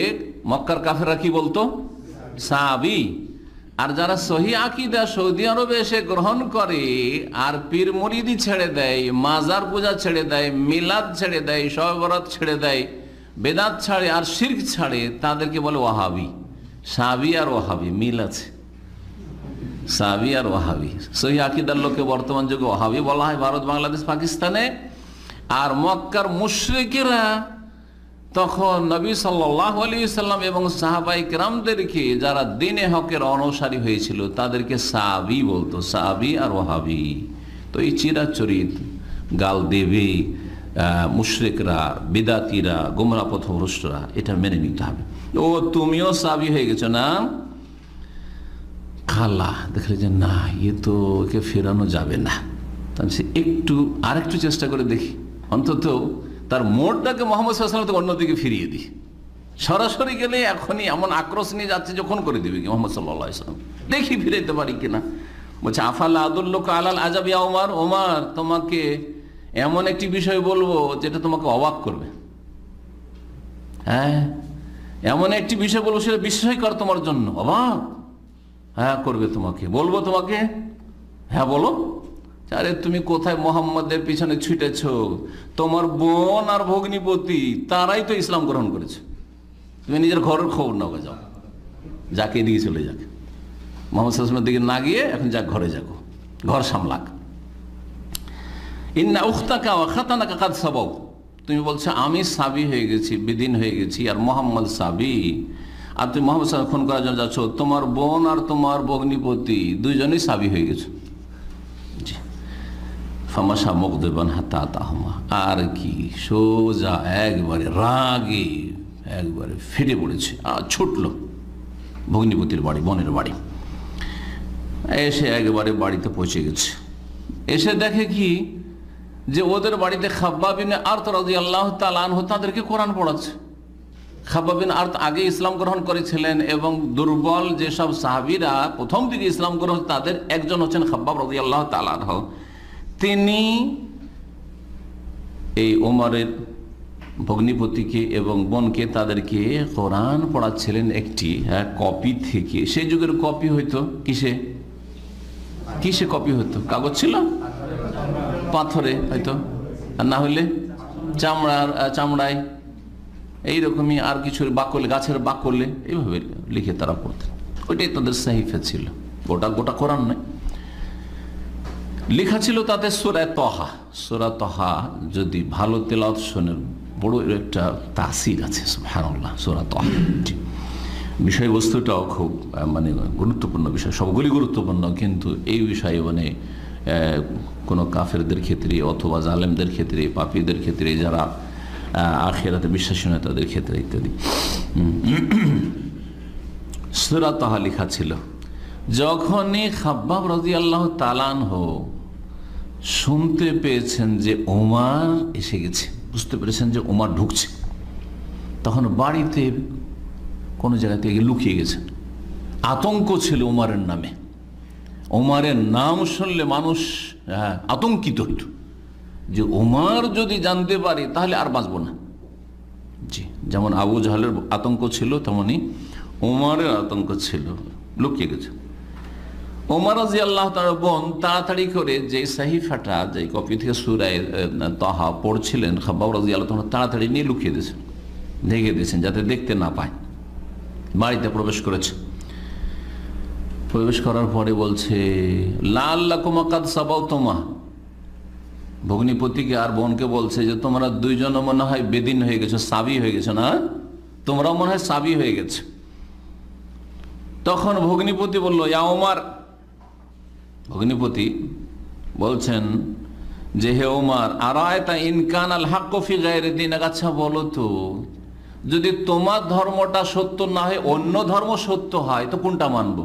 মক্কার কাফেররা কি বলতো? সাবি। আর যারা সহি আকীদা সৌদি আরবে এসে গ্রহণ করে আর পীর মুরিদি ছেড়ে দেয়, মাজার পূজা ছেড়ে দেয়, মিলাদ ছেড়ে দেয়, শবে বরাত ছেড়ে দেয়, বেদাত ছাড়ে আর শিরক ছাড়ে, তাদেরকে বলে ওয়াহাবি। সাবি আর ওয়াহাবি মিল আছে, সাবি আর ওয়াহাবি। সহি আকীদার লোককে বর্তমান যুগে ওয়াহাবি বলা হয় ভারত, বাংলাদেশ, পাকিস্তানে। আর মক্কার মুশরিকেরা তখন নবী সাল্লাল্লাহু আলাইহি সাল্লাম এবং সাহাবায়ে কেরামদেরকে, যারা দ্বীনে হকের অনুসারী হয়েছিল, তাদেরকে সাবি বলতো, সাবি আর ওয়াহাবি। তো এই চিরাচরিত গাল দেবে মুশরিকরা, বিদাতিরা, গোমরা পথভ্রষ্টরা, এটা মেনে নিতে হবে। ও তুমিও সাবি হয়ে গেছো না? খালা দেখলে যে না, এ তো ওকে ফেরানো যাবে না, তাহলে সে আরেকটু চেষ্টা করে দেখি, অন্তত তার মোড়টাকে মোহাম্মদ সাল্লাল্লাহু আলাইহি ওয়াসাল্লাম অন্যদিকে ফিরিয়ে দিই। সরাসরি গেলে এখনই এমন আক্রোশ নিয়ে যাচ্ছে যখন করে দিবে কি মোহাম্মদ সাল্লাল্লাহু আলাইহি ওয়াসাল্লাম, দেখি ফিরাইতে পারি কিনা। বলছে আফালা আদুল্লুকা আলাল আজাবি ইয়া ওমর, ওমর তোমাকে এমন একটি বিষয় বলবো যেটা তোমাকে অবাক করবে। হ্যাঁ, এমন একটি বিষয় বলবো সেটা বিস্ময়কর তোমার জন্য, অবাক হ্যাঁ করবে তোমাকে। বলবো তোমাকে? হ্যাঁ বলো। আরে তুমি কোথায় মোহাম্মদের পিছনে ছুটেছ? তোমার বোন আর ভগ্নিপতি তারাই তো ইসলাম গ্রহণ করেছে, তুমি নিজের ঘরের খবর নাও, যাও, যাকে দিকে চলে যাক, মোহাম্মদ সাল্লাল্লাহু আলাইহি ওয়াসাল্লামের দিকে না গিয়ে এখন যাক ঘরে যাকো, ঘর সামলাক। ইন্না উখতাকা ওয়া খাতানাকা কাদ সাবাউ, তুমি বলছো আমি সাবি হয়ে গেছি, বিদিন হয়ে গেছি, আর মোহাম্মদ সাবি, আর তুমি মোহাম্মদ সাল্লাল্লাহু আলাইহি ওয়াসাল্লাম খুন করার জন্য যাচ্ছ, তোমার বোন আর তোমার ভগ্নিপতি দুইজনেই সাবি হয়ে গেছে। ফামাশা মুগদিবান হাত্তা আতাহুমা, আর কি সোজা একবারে রাগে একবারে ফেটে পড়েছে আর ছুটল ভগ্নিপতির বাড়ি, বোনের বাড়ি। এসে একেবারে বাড়িতে পৌঁছে গেছে, এসে দেখে কি যে ওদের বাড়িতে খাব্বাব বিন আরত রাদিয়াল্লাহু তাআলা আনহু তাদেরকে কোরআন পড়াচ্ছে। খাব্বাব বিন আরত আগে ইসলাম গ্রহণ করেছিলেন, এবং দুর্বল যেসব সাহাবীরা প্রথম দিকে ইসলাম গ্রহণ, তাদের একজন হচ্ছেন খাব্বাব রাদিয়াল্লাহু তাআলা আনহু। তিনি এই ওমরের ভগ্নিপতিকে এবং বোনকে তাদেরকে কোরআন পড়াচ্ছিলেন একটি কপি থেকে। সেই যুগের কপি হইতো কিসে কিসে কপি হতো? কাগজ ছিল, পাথরে হয়তো, আর না হইলে চামড়ায়, এইরকমই আর কিছু বাকলে, গাছের বাকলে, এইভাবে লিখে তারা পড়তেন। ওইটাই তাদের সাহিফা ছিল, গোটা গোটা কোরআন নয়। লেখা ছিল তাতে সূরা তহা। সূরা তহা যদি ভালো তেলাওয়াত শোনেন বড় একটা তাসির আছে, সুবহানাল্লাহ। সূরা তহা বিষয়বস্তুটাও খুব গুরুত্বপূর্ণ বিষয়, সবগুলি গুরুত্বপূর্ণ, কিন্তু এই বিষয়ে কোনো কাফেরদের ক্ষেত্রে অথবা জালেমদের ক্ষেত্রে, পাপীদের ক্ষেত্রে, যারা আখিরাতে বিশ্বাসী নয় তাদের ক্ষেত্রে ইত্যাদি। সূরা তহা লেখা ছিল। যখনই খাব্বাব রাদিয়াল্লাহু তাআলা আনহু শুনতে পেয়েছেন যে ওমর এসে গেছে, বুঝতে পেরেছেন যে ওমর ঢুকছে, তখন বাড়িতে কোনো জায়গাতে লুকিয়ে গেছেন। আতঙ্ক ছিল ওমরের নামে। ওমরের নাম শুনলে মানুষ আতঙ্কিত হইত যে ওমর যদি জানতে পারে তাহলে আর বাঁচব না। জি, যেমন আবু জাহলের আতঙ্ক ছিল তেমনি ওমরের আতঙ্ক ছিল, লুকিয়ে গেছে। ওমর রাদিয়াল্লাহু তাআলার বোন তাড়াতাড়ি করে যে সাহিফাটা, যে কপি থেকে সূরা তহা পড়ছিলেন, খাব্বাব রাদিয়াল্লাহু তাআলা তাড়াতাড়ি নিয়ে লুকিয়ে দিয়েছেন, ঢেকে দিয়েছেন যাতে দেখতে না পায়। বাড়িতে প্রবেশ করেছে। প্রবেশ করার পরে বলছে, লাআল্লাকুমা কাদ সাবাউতুমা, ভগ্নিপতিকে আর বোনকে বলছে যে তোমরা দুইজন মনে হয় বেদিন হয়ে গেছো, সাবি হয়ে গেছো না, তোমরাও মনে হয় সাবি হয়ে গেছে। তখন ভগ্নিপতি বলল, ইয়া ওমর, ভগ্নিপতি বলছেন যে হে ওমর, আরায়তা ইন কানাল হাক্কু ফি গায়রি দীনিক, আচ্ছা বলো তো, যদি তোমার ধর্মটা সত্য না হয় অন্য ধর্ম সত্য হয় তো কোনটা মানব?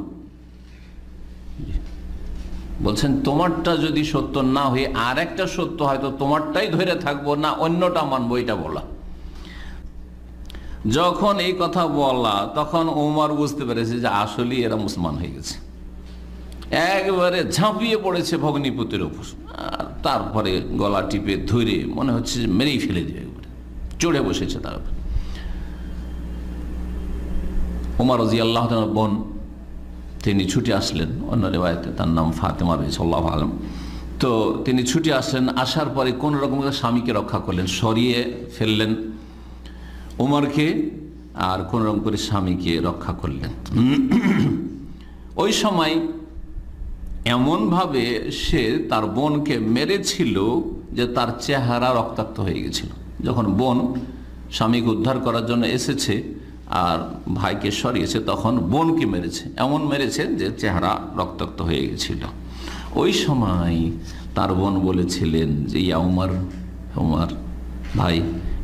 বলছেন তোমারটা যদি সত্য না হয়ে আর একটা সত্য হয় তো তোমারটাই ধরে থাকবো না অন্যটা মানবো, এটা বলা। যখন এই কথা বলা তখন ওমর বুঝতে পেরেছে যে আসলেই এরা মুসলমান হয়ে গেছে। একবারে ঝাঁপিয়ে পড়েছে ভগ্নিপতির উপর, আর তারপরে গলা টিপে ধরে মনে হচ্ছে যে মেরেই ফেলে দেবে, একবারে চড়ে বসেছে তার উপর। ওমর রাদিয়াল্লাহু তাআলার বোন তিনি ছুটে আসলেন, অন্য রিওয়ায়াতে তার নাম ফাতেমা রাদিয়াল্লাহু আনহা। তো তিনি ছুটে আসলেন, আসার পরে কোন রকম স্বামীকে রক্ষা করলেন, সরিয়ে ফেললেন ওমরকে, আর কোন রকম করে স্বামীকে রক্ষা করলেন। ওই সময় এমনভাবে সে তার বোনকে মেরেছিল যে তার চেহারা রক্তাক্ত হয়ে গেছিল। যখন বোন স্বামীকে উদ্ধার করার জন্য এসেছে আর ভাইকে সরিয়েছে, তখন বোনকে মেরেছে, এমন মেরেছে যে চেহারা রক্তাক্ত হয়ে গেছিল। ওই সময় তার বোন বলেছিলেন যে ইয়া ওমর, ওমর ভাই,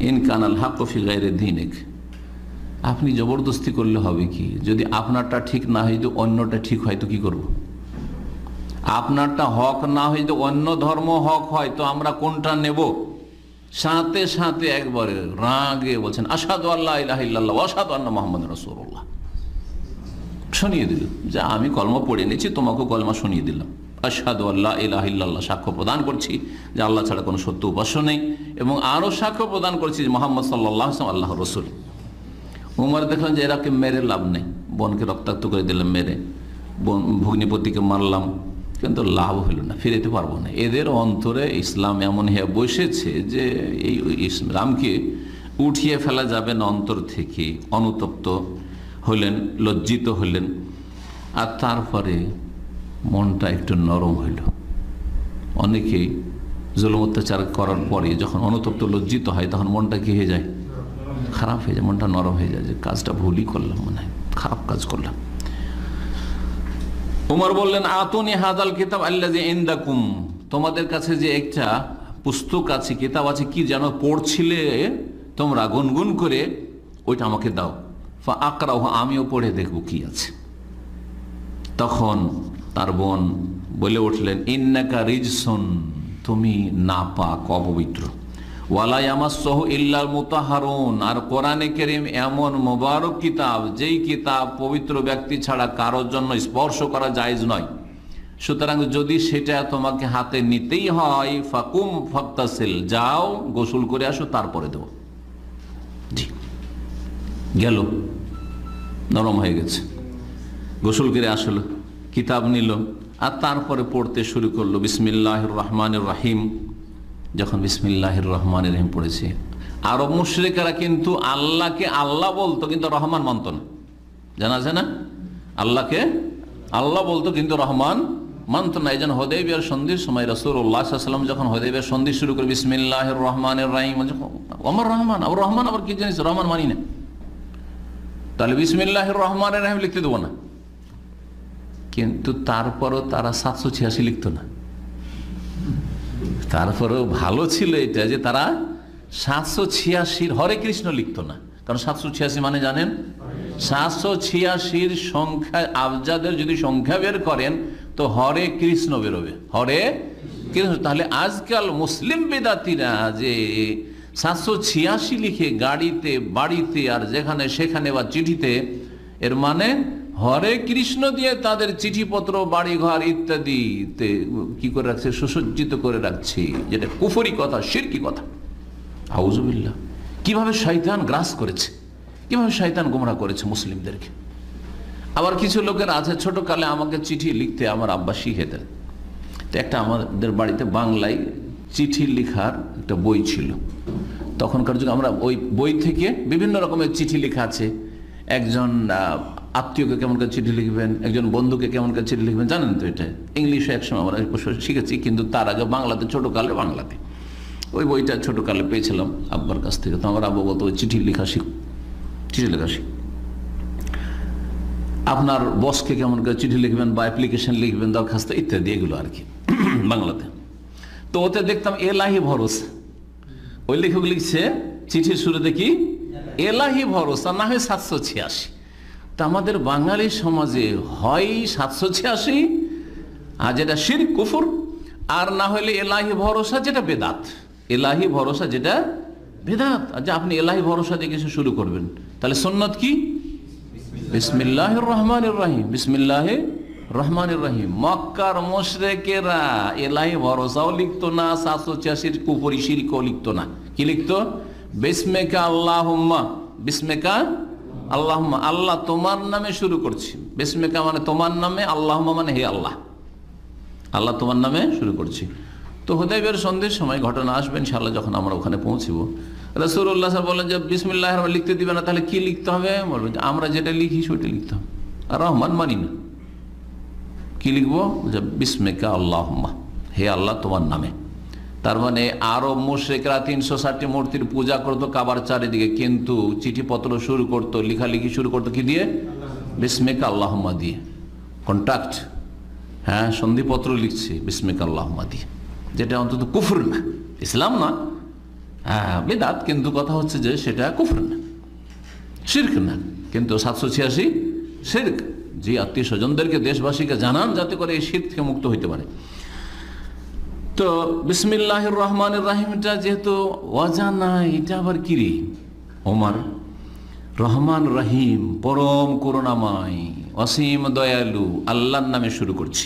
ইন কানাল হাক্কু ফি গায়রি দীনিক, আপনি জবরদস্তি করলে হবে কি? যদি আপনারটা ঠিক না হয় তো অন্যটা ঠিক হয় তো কি করব? আপনারটা হক না হয় তো অন্য ধর্ম হক হয় তো আমরা কোনটা নেব? সাথে সাথে একবারে রাগে বলছেন, আশহাদু আল্লা ইলাহা ইল্লাল্লাহ ওয়া আশহাদু আন্না মুহাম্মাদার রাসূলুল্লাহ। শুনিয়ে দিল যে আমি কলমা পড়ে নিয়েছি, তোমাকে কলমা শুনিয়ে দিলাম। আশহাদু আল্লা ইলাহা ইল্লাল্লাহ, সাক্ষ্য প্রদান করছি যে আল্লাহ ছাড়া কোনো সত্য উপাস্য নেই, এবং আরও সাক্ষ্য প্রদান করছি যে মুহাম্মদ সাল্লাল্লাহু আলাইহি ওয়াসাল্লাম আল্লাহর রাসূল। উমর দেখলেন যে এরাকে মেরে লাভ নেই, বোনকে রক্তাক্ত করে দিলাম মেরে, ভগ্নিপতিকে মারলাম, কিন্তু লাভ হইল না, ফিরেতে পারবো না। এদের অন্তরে ইসলাম এমন হয়ে বসেছে যে এই ইসলামকে উঠিয়ে ফেলা যাবে না অন্তর থেকে। অনুতপ্ত হলেন, লজ্জিত হলেন, আর তারপরে মনটা একটু নরম হইল। অনেকেই জুলুম অত্যাচার করার পরে যখন অনুতপ্ত লজ্জিত হয় তখন মনটা কি হয়ে যায়? খারাপ হয়ে যায়, মনটা নরম হয়ে যায় যে কাজটা ভুলই করলাম, মনে হয় খারাপ কাজ করলাম। উমর বললেন, আতুনি হাদাল কিতাব আল্লাযী ইনদাকুম, তোমাদের কাছে যে একটা পুস্তক আছে, কিতাব আছে, কি যেন পড়ছিলে তোমরা গুনগুন করে, ওইটা আমাকে দাও। ফা আকরাহু, আমিও পড়ে দেখব কি আছে। তখন তার বোন বলে উঠলেন, ইন্নাকা রিজসুন, তুমি নাপাক, অপবিত্র। ওয়ালা ইয়ামাসসুহু ইল্লাল মুতাহহারুন, আর কোরআনে কারীম এমন মোবারক কিতাব যেই কিতাব পবিত্র ব্যক্তি ছাড়া কারোর জন্য স্পর্শ করা জায়েজ নয়। সুতরাং যদি সেটা তোমাকে হাতে নিতেই হয়, ফাকুম ফাগতাসিল, যাও গোসল করে আসো, তারপরে দেবো। জি, গেল, নরম হয়ে গেছে, গোসল করে আসলো, কিতাব নিল, আর তারপরে পড়তে শুরু করলো বিসমিল্লাহির রহমানির রহিম। যখন বিসমিল্লাহির রহমানির রহিম পড়েছে, আরব মুশরিকেরা কিন্তু আল্লাহকে আল্লাহ বলতো কিন্তু রহমান মানত না, জানা আছে না? আল্লাহকে আল্লাহ বলতো কিন্তু রহমান মানত না। এই জন্য হুদায়বিয়ার সন্ধির সময় রাসূলুল্লাহ সাল্লাল্লাহু আলাইহি ওয়াসাল্লাম যখন হুদায়বিয়ার সন্ধি শুরু করে বিসমিল্লাহির রহমানির রহিম, আমার রহমান, আবার রহমান আবার কি জিনিস, রহমান মানি না, তাহলে বিসমিল্লাহির রহমানির রহিম লিখতে দেবো না। কিন্তু তারপরও তারা 786 লিখতো না। তারপরেও ভালো ছিল এটা যে তারা 786 হরে কৃষ্ণ লিখতো না। কারণ 786 মানে জানেন, 786 সংখ্যা আবজাদের যদি সংখ্যা বের করেন তো হরে কৃষ্ণ বেরোবে, হরে কৃষ্ণ। তাহলে আজকাল মুসলিম বেদাতিরা যে 786 লিখে গাড়িতে, বাড়িতে আর যেখানে সেখানে বা চিঠিতে, এর মানে হরে কৃষ্ণ দিয়ে তাদের চিঠিপত্র, বাড়িঘর ইত্যাদিতে কি করে রাখছে, সুসজ্জিত করে রাখছে, যেটা কুফরি কথা, শিরকি কথা। আউযুবিল্লাহ। কিভাবে শয়তান গ্রাস করেছে, কিভাবে শয়তান গোমরাহ করেছে মুসলিমদেরকে। আবার কিছু লোকের আছে, ছোটকালে আমাকে চিঠি লিখতে আমার আব্বা শিখে দেন। তো একটা আমাদের বাড়িতে বাংলায় চিঠি লেখার একটা বই ছিল। তখনকার যুগে আমরা ওই বই থেকে বিভিন্ন রকমের চিঠি লেখা আছে। একজন আত্মীয়কে কেমন করে চিঠি লিখবেন, একজন বন্ধুকে কেমন করে চিঠি লিখবেন, জানেন তো। এটা ইংলিশে একসময় আমরা শিখেছি, কিন্তু তার আগে বাংলাতে, ছোটকালে বাংলাতে। ওই বইটা ছোটকালে পেয়েছিলাম আব্বার কাছ থেকে। তো আমার আব্বা বলতো ওই চিঠি লেখা শিখ, চিঠি লেখা শিখ। আপনার বসকে কেমন করে চিঠি লিখবেন বা অ্যাপ্লিকেশন লিখবেন, দরখাস্ত ইত্যাদি, এগুলো আর কি বাংলাতে। তো ওতে দেখতাম এলাহি ভরসা, ওই লেখক লিখছে চিঠির শুরুতে কি এলাহি ভরসা, না হয় 786। তা আমাদের বাঙালি সমাজে হয় 786 আর যেটা শিরক কুফর, আর না হলে এলাহি ভরসা যেটা বেদাত, এলাহি ভরসা যেটা বেদাত। আচ্ছা, আপনি এলাহি ভরসা দিয়ে কিছু শুরু করবেন, তাহলে সুন্নত কি বিসমিল্লাহির রহমানির রহিম, বিসমিল্লাহির রহমানির রহিম। মক্কার মুশরিকেরা এলাহি ভরসাও লিখতো না, 786 কুফরি শিরকও লিখতো না। কি লিখতো? বিসমিকা আল্লাহুম্মা, বিসমিকা আল্লাহুম্মা, আল্লাহ তোমার নামে শুরু করছি। বিসমিকা মানে তোমার নামে, আল্লাহুম্মা মানে হে আল্লাহ, আল্লাহ তোমার নামে শুরু করছি। তো হুদায়বিয়ার সন্ধির সময় ঘটনা আসবে ইনশাআল্লাহ, যখন আমরা ওখানে পৌঁছবো। রাসূলুল্লাহ সাল্লাল্লাহু আলাইহি ওয়াসাল্লাম বলেন যে বিসমিল্লাহির রহমান লিখতে দিবে না, তাহলে কি লিখতে হবে? বলবেন আমরা যেটা লিখি সেটা লিখতে হবে, আর রহমান মানি না। কি লিখবো? যে বিসমিকা আল্লাহুম্মা, হে আল্লাহ তোমার নামে। তার মানে আরব মুশরিকরা 360 মূর্তির পূজা করতো কাবার চারিদিকে, কিন্তু চিঠিপত্র শুরু করতো, লেখালেখি শুরু করতো কি দিয়ে? বিসমিকা আল্লাহুম্মা দিয়ে। কন্ট্রাক্ট, হ্যাঁ, সন্ধিপত্র লিখছে বিসমিকা আল্লাহুম্মা দিয়ে, যেটা অন্তত কুফর না, ইসলাম না, হ্যাঁ বেদাত, কিন্তু কথা হচ্ছে যে সেটা কুফর না, শিরক না। কিন্তু 786 শিরক। যে আত্মীয় স্বজনদেরকে, দেশবাসীকে জানান যাতে করে এই শিরক থেকে মুক্ত হইতে পারে। তো বিসমিল্লাহির রহমানির রহিমটা যেহেতু অজানা, এটা আবার কি রে? ওমর রহমান রহিম, পরম করুণাময়, অসীম দয়ালু আল্লাহর নামে শুরু করছি।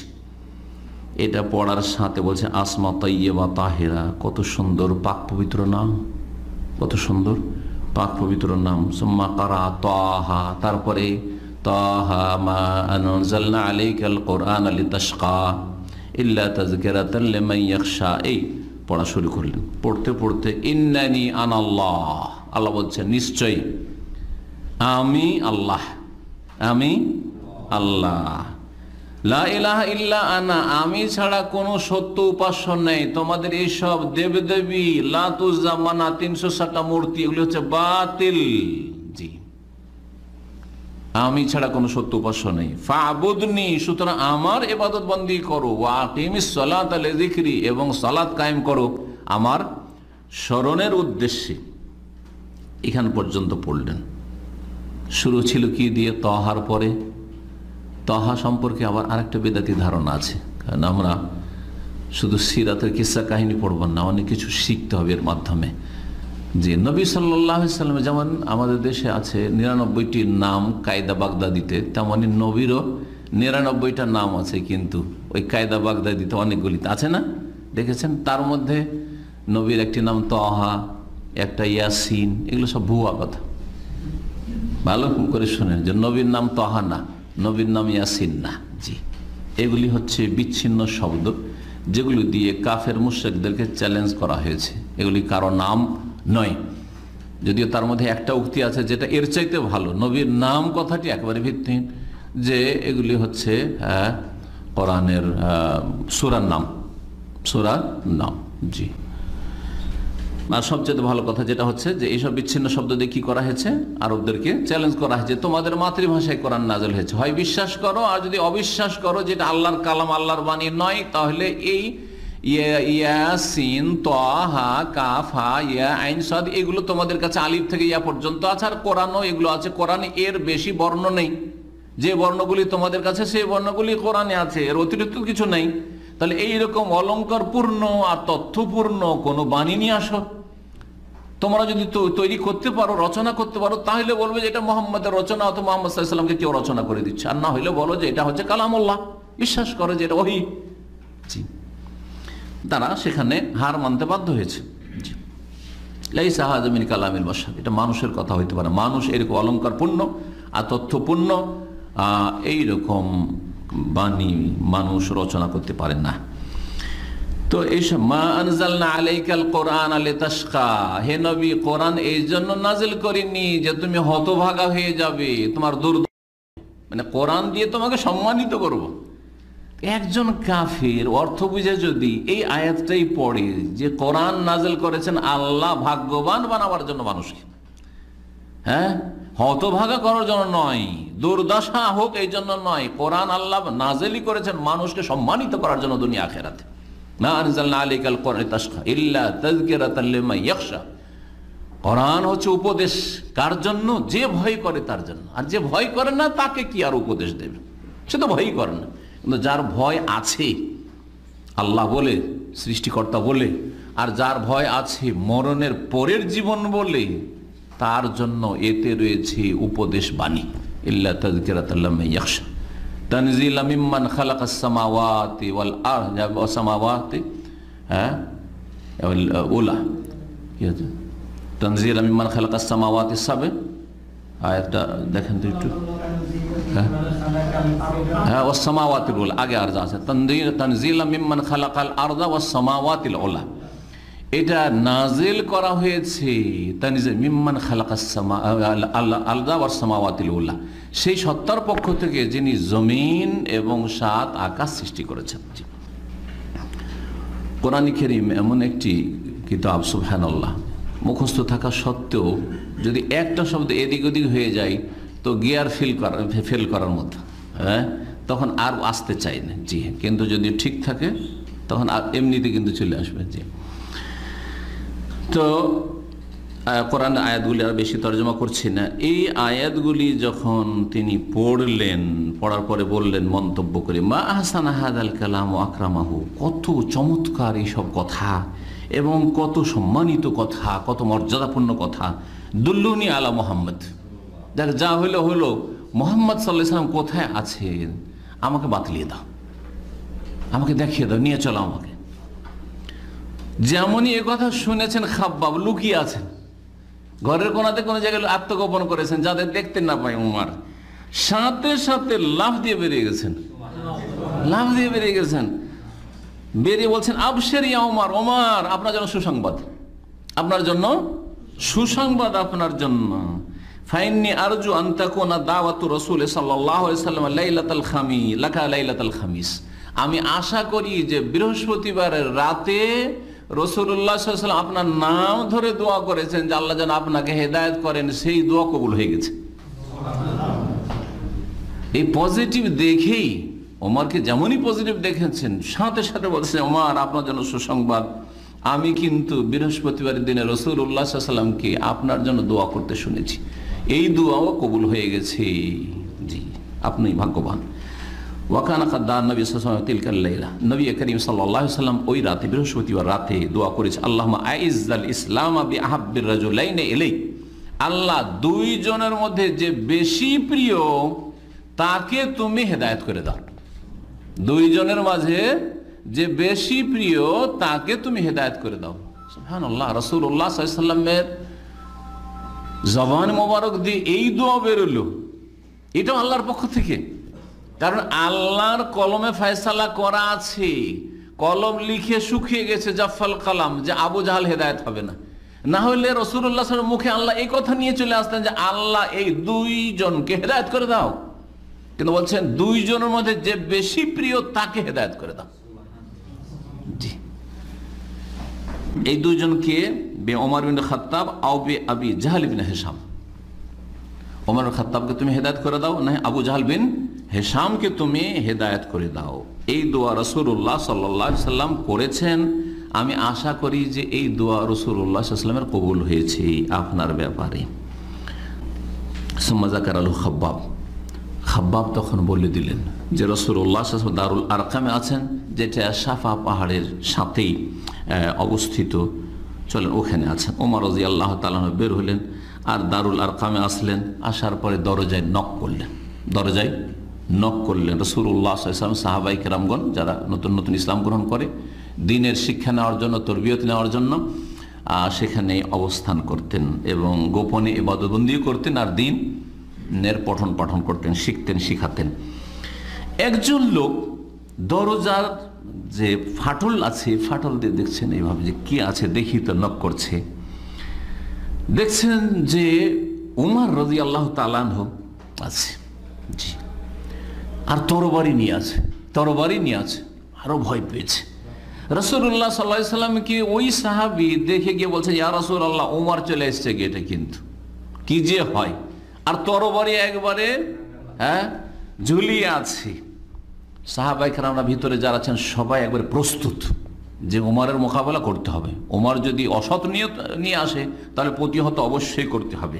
এটা পড়ার সাথে বলছে আসমা তাইয়্যিবা তাহেরা, কত সুন্দর পাক পবিত্র নাম, কত সুন্দর পাক পবিত্র নাম। সুম্মা কারা তাহা, তারপরে তাহা মা আনজালনা আলাইকাল কুরআনা লিতাশকা ইল্লা তাযকিরাতাল লিমান ইয়াখশা, এই পড়া শুরু করলেন। পড়তে পড়তে ইন্নানি আনাল্লাহ, আল্লাহ বলছেন নিশ্চয়ই আমি আল্লাহ, আমি আল্লাহ, লা ইলাহা ইল্লা আনা, আমি ছাড়া কোনো সত্য উপাস্য নেই। তোমাদের এইসব দেবদেবী, লাত উজ্জা, মানা, 360টা মূর্তি, এগুলি হচ্ছে বাতিল। জি, আমি ছাড়া কোনো সত্য উপাস্য নেই। ফাবুদনি, সুতরাং আমার ইবাদত বন্দেগী করো। ওয়া আকিমিস সালাতা লিযিকরি, এবং সালাত কায়েম করো আমার স্মরণের উদ্দেশ্যে। এখান পর্যন্ত পড়লেন। শুরু ছিল কি দিয়ে? তহার পরে। তহা সম্পর্কে আবার আরেকটা বেদাতি ধারণা আছে, কারণ আমরা শুধু সিরাতের কিসসা কাহিনী পড়ব না, অনেক কিছু শিখতে হবে এর মাধ্যমে। যে নবী সাল্লাল্লাহু আলাইহি ওয়াসাল্লাম যেমন আমাদের দেশে আছে 99টি নাম কায়দা বাগদাদিতে, তেমনি নবীরও 99টা নাম আছে, কিন্তু ওই কায়দা বাগদাদিতে অনেকগুলিতে আছে না, দেখেছেন? তার মধ্যে নবীর একটি নাম তহা, একটা ইয়াসিন, এগুলো সব ভুয়া কথা। ভালো করে শুনেন যে নবীর নাম তহা না, নবীর নাম ইয়াসিন না। জি, এগুলি হচ্ছে বিচ্ছিন্ন শব্দ, যেগুলি দিয়ে কাফের মুশরিকদেরকে চ্যালেঞ্জ করা হয়েছে। এগুলি কারো নাম নয়, যদিও তার মধ্যে একটা উক্তি আছে যেটা এর চাইতে ভালো। নবীর নাম কথাটি একেবারে ভিত্তিহীন, যে এগুলি হচ্ছে কোরআনের সূরার নাম, সূরার নাম। জি। আর সবচেয়ে ভালো কথা যেটা হচ্ছে যে এইসব বিচ্ছিন্ন শব্দ দিয়ে কি করা হয়েছে, আরবদেরকে চ্যালেঞ্জ করা হয়েছে, তোমাদের মাতৃভাষায় কোরআন নাযিল হয়েছে, হয় বিশ্বাস করো, আর যদি অবিশ্বাস করো যেটা আল্লাহর কালাম, আল্লাহর বাণী নয়, তাহলে এই ইয়াসিন, তাহা, কাফ, হা, ইয়া, আইন, সাদ এগুলো তোমাদের কাছে আলিফ থেকে ইয়া পর্যন্ত আছে, আর কোরআনও এগুলো আছে। কোরআনে এর বেশি বর্ণ নেই, যে বর্ণগুলি তোমাদের কাছে সেই বর্ণগুলি কোরআনে আছে, এর অতিরিক্ত কিছু নেই। তাহলে এইরকম অলঙ্কারপূর্ণ আর তথ্যপূর্ণ কোনো বাণী নিয়ে আসো। তোমরা যদি তৈরি করতে পারো, রচনা করতে পারো, তাহলে বলবে যে এটা মোহাম্মদের রচনা, অথবা মোহাম্মদ সাল্লাল্লাহু আলাইহি ওয়াসাল্লামকে কেউ রচনা করে দিচ্ছে। আর না হইলে বলো যে এটা হচ্ছে কালামুল্লাহ, বিশ্বাস করো যে এটা ওহী। জি। তারা সেখানে হার মানতে বাধ্য হয়েছে। লাইসা হাযা মিন কালামিল বাশার, এটা মানুষের কথা হইতে পারে। মানুষ এরকম অলঙ্কারপূর্ণ আর তথ্যপূর্ণ এইরকম বাণী মানুষ রচনা করতে পারে না। তো এইসব মা আনজালনা আলাইকাল কোরআন লিতাশকা, হে নবী কোরআন এই জন্য নাজিল করিনি যে তুমি হতভাগা হয়ে যাবে, তোমার মানে কোরআন দিয়ে তোমাকে সম্মানিত করব। একজন কাফির অর্থ বুঝে যদি এই আয়াতটাই পড়ে যে কোরআন নাজিল করেছেন আল্লাহ ভাগ্যবান বানাবার জন্য মানুষকে, হ্যাঁ, হতভাগা করার জন্য নয়, দুর্দশা হোক এই জন্য নয়, কোরআন আল্লাহ নাজিলই করেছেন মানুষকে সম্মানিত করার জন্য দুনিয়া আখিরাতে। মা আনজালনা আলাইকাল কোরআন লিতাশকা ইল্লা তাযকিরাতাল লিমান ইয়াখশা, কোরআন হচ্ছে উপদেশ কার জন্য? যে ভয় করে তার জন্য। আর যে ভয় করে না তাকে কি আর উপদেশ দেবে? সে তো ভয়ই করে না। কিন্তু যার ভয় আছে আল্লাহ বলে, সৃষ্টিকর্তা বলে, আর যার ভয় আছে মরণের পরের জীবন বলে, তার জন্য এতে রয়েছে উপদেশ বাণী। ইল্লা তাযকিরাতাল লিমান ইয়াখশা তানজিলা মিম্মান খালাকাস সামাওয়াতি ওয়াল আরদি ওয়াস সামাওয়াতি উলা, কি আছে তানজিলা মিম্মান খালাকাস সামাওয়াতি সাবে, আয়াতটা দেখেন তো একটু। হ্যাঁ, ওয়াস সামাওয়াতিল উলা আগে আর যা আছে, তানজিলা মিম্মান খালাকাল আরদা ওয়াস সামাওয়াতিল উলা, এটা নাজিল করা হয়েছে তানজিল মিম্মান খালাকাস আরদা ওয়াস সামাওয়াতিল উলা, সেই সত্তার পক্ষ থেকে যিনি জমিন এবং 7 আকাশ সৃষ্টি করেছেন। কোরআন কারীম এমন একটি কিতাব, সুবহানাল্লাহ, মুখস্থ থাকা সত্ত্বেও যদি একটা শব্দ এদিক ওদিক হয়ে যায় তো গিয়ার ফেল করার মতো, হ্যাঁ, তখন আর আসতে চাই না। জি, কিন্তু যদি ঠিক থাকে তখন এমনিতে কিন্তু চলে আসবে। জি। তো কোরআন আয়াতগুলি আর বেশি তর্জমা করছি না। এই আয়াতগুলি যখন তিনি পড়লেন, পড়ার পরে বললেন মন্তব্য করে, মা আহসানা হাদাল কালাম ওয়া আকরামাহু, কত চমৎকার এইসব কথা এবং কত সম্মানিত কথা, কত মর্যাদাপূর্ণ কথা। দুল্লুনি আলা মোহাম্মদ, দেখ যা হইলো হইলো, মোহাম্মদ সাল্লাল্লাহু আলাইহি ওয়াসাল্লাম কোথায় আছেন আমাকে বাতলিয়ে দাও, আমাকে দেখিয়ে দাও, নিয়ে চলো আমাকে। যেমনই এ কথা শুনেছেন খাব্বাব লুকিয়ে আছেন, ঘরের কোনাতে কোনো জায়গায় আত্মগোপন করেছেন যাদের দেখতে না পায় উমার, সাথে সাথে লাফ দিয়ে বেরিয়ে গেছেন, লাফ দিয়ে বেরিয়ে গেছেন, বেরিয়ে বলছেন আবশির ইয়া উমার, ওমর আপনার জন্য সুসংবাদ, আপনার জন্য সুসংবাদ, আপনার জন্য। ফাইন্নি আরজু আন তাকুনা দাওয়াতু রাসূল সাল্লাল্লাহু আলাইহি ওয়াসাল্লাম লাইলাতুল খামিস লাকা লাইলাতুল খামিস, আমি আশা করি যে বৃহস্পতিবারের রাতে রাসূলুল্লাহ সাল্লাল্লাহু আলাইহি ওয়াসাল্লাম আপনার নাম ধরে দোয়া করেছেন যে আল্লাহ যেন আপনাকে হেদায়েত করেন, সেই দোয়া কবুল হয়ে গেছে। এই পজিটিভ দেখেই ওমরকে যেমনই পজিটিভ দেখেছেন, সাথে সাথে বলছেন ওমর আপনার জন্য সুসংবাদ, আমি কিন্তু বৃহস্পতিবারের দিনে রাসূলুল্লাহ সাল্লাল্লাহু আলাইহি ওয়াসাল্লামকে আপনার জন্য দোয়া করতে শুনেছি, এই দোয়াও কবুল হয়ে গেছে। জি, আপনি ভাগ্যবান। ওয়াকানা কাদ্দান নবী সাল্লাল্লাহু আলাইহি ওয়াসাল্লাম তিলকাল লাইলা, নবী করিম সাল্লাল্লাহু আলাইহি ওয়াসাল্লাম ওই রাতে, বৃহস্পতিবার রাতে দোয়া করেছে, আল্লাহুম্মা আইজ্জাল ইসলাম বিআহাব্বির রাজুলাইনি ইলাইক, আল্লাহ দুইজনের মধ্যে যে বেশি প্রিয় তাকে তুমি হেদায়েত করে দাও, দুইজনের মাঝে যে বেশি প্রিয় তাকে তুমি হেদায়েত করে দাও। সুবহানাল্লাহ, রাসূলুল্লাহ সাল্লাল্লাহু আলাইহি ওয়াসাল্লামের জবান মোবারক দিয়ে এই দোয়া বেরোলো, এটাও আল্লাহর পক্ষ থেকে। কারণ আল্লাহর কলমে ফয়সালা করা আছে, কলম লিখে শুকিয়ে গেছে জাফাল কালাম, যে আবু জাহাল হেদায়েত হবে না। না হলে রাসূলুল্লাহ সাল্লাল্লাহু আলাইহি ওয়াসাল্লাম মুখে আল্লাহ এই কথা নিয়ে চলে আসতেন যে আল্লাহ এই দুইজনকে হেদায়েত করে দাও, কিন্তু বলছেন দুইজনের মধ্যে যে বেশি প্রিয় তাকে হেদায়েত করে দাও। জি, এই দুইজনকে ওমর বিন খাত্তাব আও বি আবি জাহল বিন হিশাম। ওমর বিন খাত্তাবকে তুমি হেদায়েত করে দাও, না আবু জাহল বিন হিশামকে তুমি হেদায়েত করে দাও। এই দোয়া রাসূলুল্লাহ সাল্লাল্লাহু আলাইহি সাল্লাম করেছেন। আমি আশা করি যে এই দোয়া রাসূলুল্লাহ সাল্লাল্লাহু আলাইহি সাল্লামের কবুল হয়েছে আপনার ব্যাপারে। সুম্মা যাকারাল খাব্বাব। খাব্বাব তখন বলে দিলেন যে রাসূলুল্লাহ সাল্লাল্লাহু আলাইহি ওয়াসাল্লাম দারুল আরকামে আছেন, যেটা সাফা পাহাড়ের সাথেই অবস্থিত, চলেন ওখানে আছেন। ওমর রাদিয়াল্লাহু তাআলা বের হলেন আর দারুল আরকামে আসলেন। আসার পরে দরজায় নক করলেন, দরজায় নক করলেন। রাসূলুল্লাহ সাল্লাল্লাহু আলাইহি ওয়াসাল্লাম সাহাবায়ে কেরামগণ যারা নতুন নতুন ইসলাম গ্রহণ করে দ্বীনের শিক্ষা নেওয়ার জন্য, তরবিয়ত নেওয়ার জন্য সেখানে অবস্থান করতেন এবং গোপনে ইবাদতবন্দিও করতেন আর দ্বীনের পঠন পাঠন করতেন, শিখতেন, শিখাতেন। একজন লোক দরজার যে ফাটল আছে, ফাটল দিয়ে দেখছেন এইভাবে যে কি আছে দেখি তো, নক করছে। দেখছেন যে উমর রাদিয়াল্লাহু তাআলা আনহু আছে, জি, আর তরবারি নিয়ে আছে, তরবারি নিয়ে আছে। আরো ভয় পেয়েছে। রাসূলুল্লাহ সাল্লাল্লাহু আলাইহি সাল্লামকে ওই সাহাবী দেখে গিয়ে বলছে, ইয়া রাসূলুল্লাহ, ওমর চলে এসেছে গেটে, কিন্তু কি যে হয়, আর তরবারি একবারে ঝুলিয়ে আছে। সাহাবায়ে কেরামরা ভিতরে যারা আছেন সবাই একবারে প্রস্তুত যে ওমরের মোকাবেলা করতে হবে। ওমর যদি অসৎ নিয়ত নিয়ে আসে তাহলে প্রতিহত অবশ্যই করতে হবে।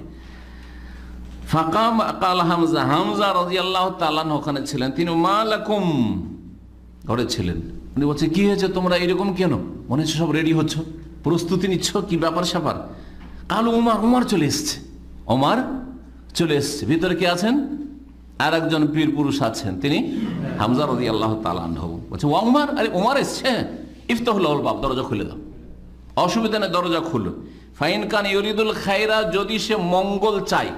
ফাকাম কাল হামজা, হামজা রাদিয়াল্লাহু তাআলা ওখানে ছিলেন, তিনি মা লাকুম ঘরে ছিলেন। উনি বলছে, কি হয়েছে তোমরা এরকম কেন? মনে হচ্ছে সব রেডি হচ্ছ, প্রস্তুতি নিচ্ছ, কি ব্যাপার স্যাপার? কাল ওমর চলে এসছে, ওমর চলে এসছে। ভিতরে কে আছেন? আর একজন পীর পুরুষ আছেন, তিনি হামজা রাদিয়াল্লাহু তাআলা আনহু। বলছে, ওমর, আরে ওমর এসছে, ইফতাহু লাহুল বাব, দরজা খুলে দাও, অসুবিধা নেই, দরজা খুলো। ফাইন কান ইউরিদুল খায়রা, যদি সে মঙ্গল চায়,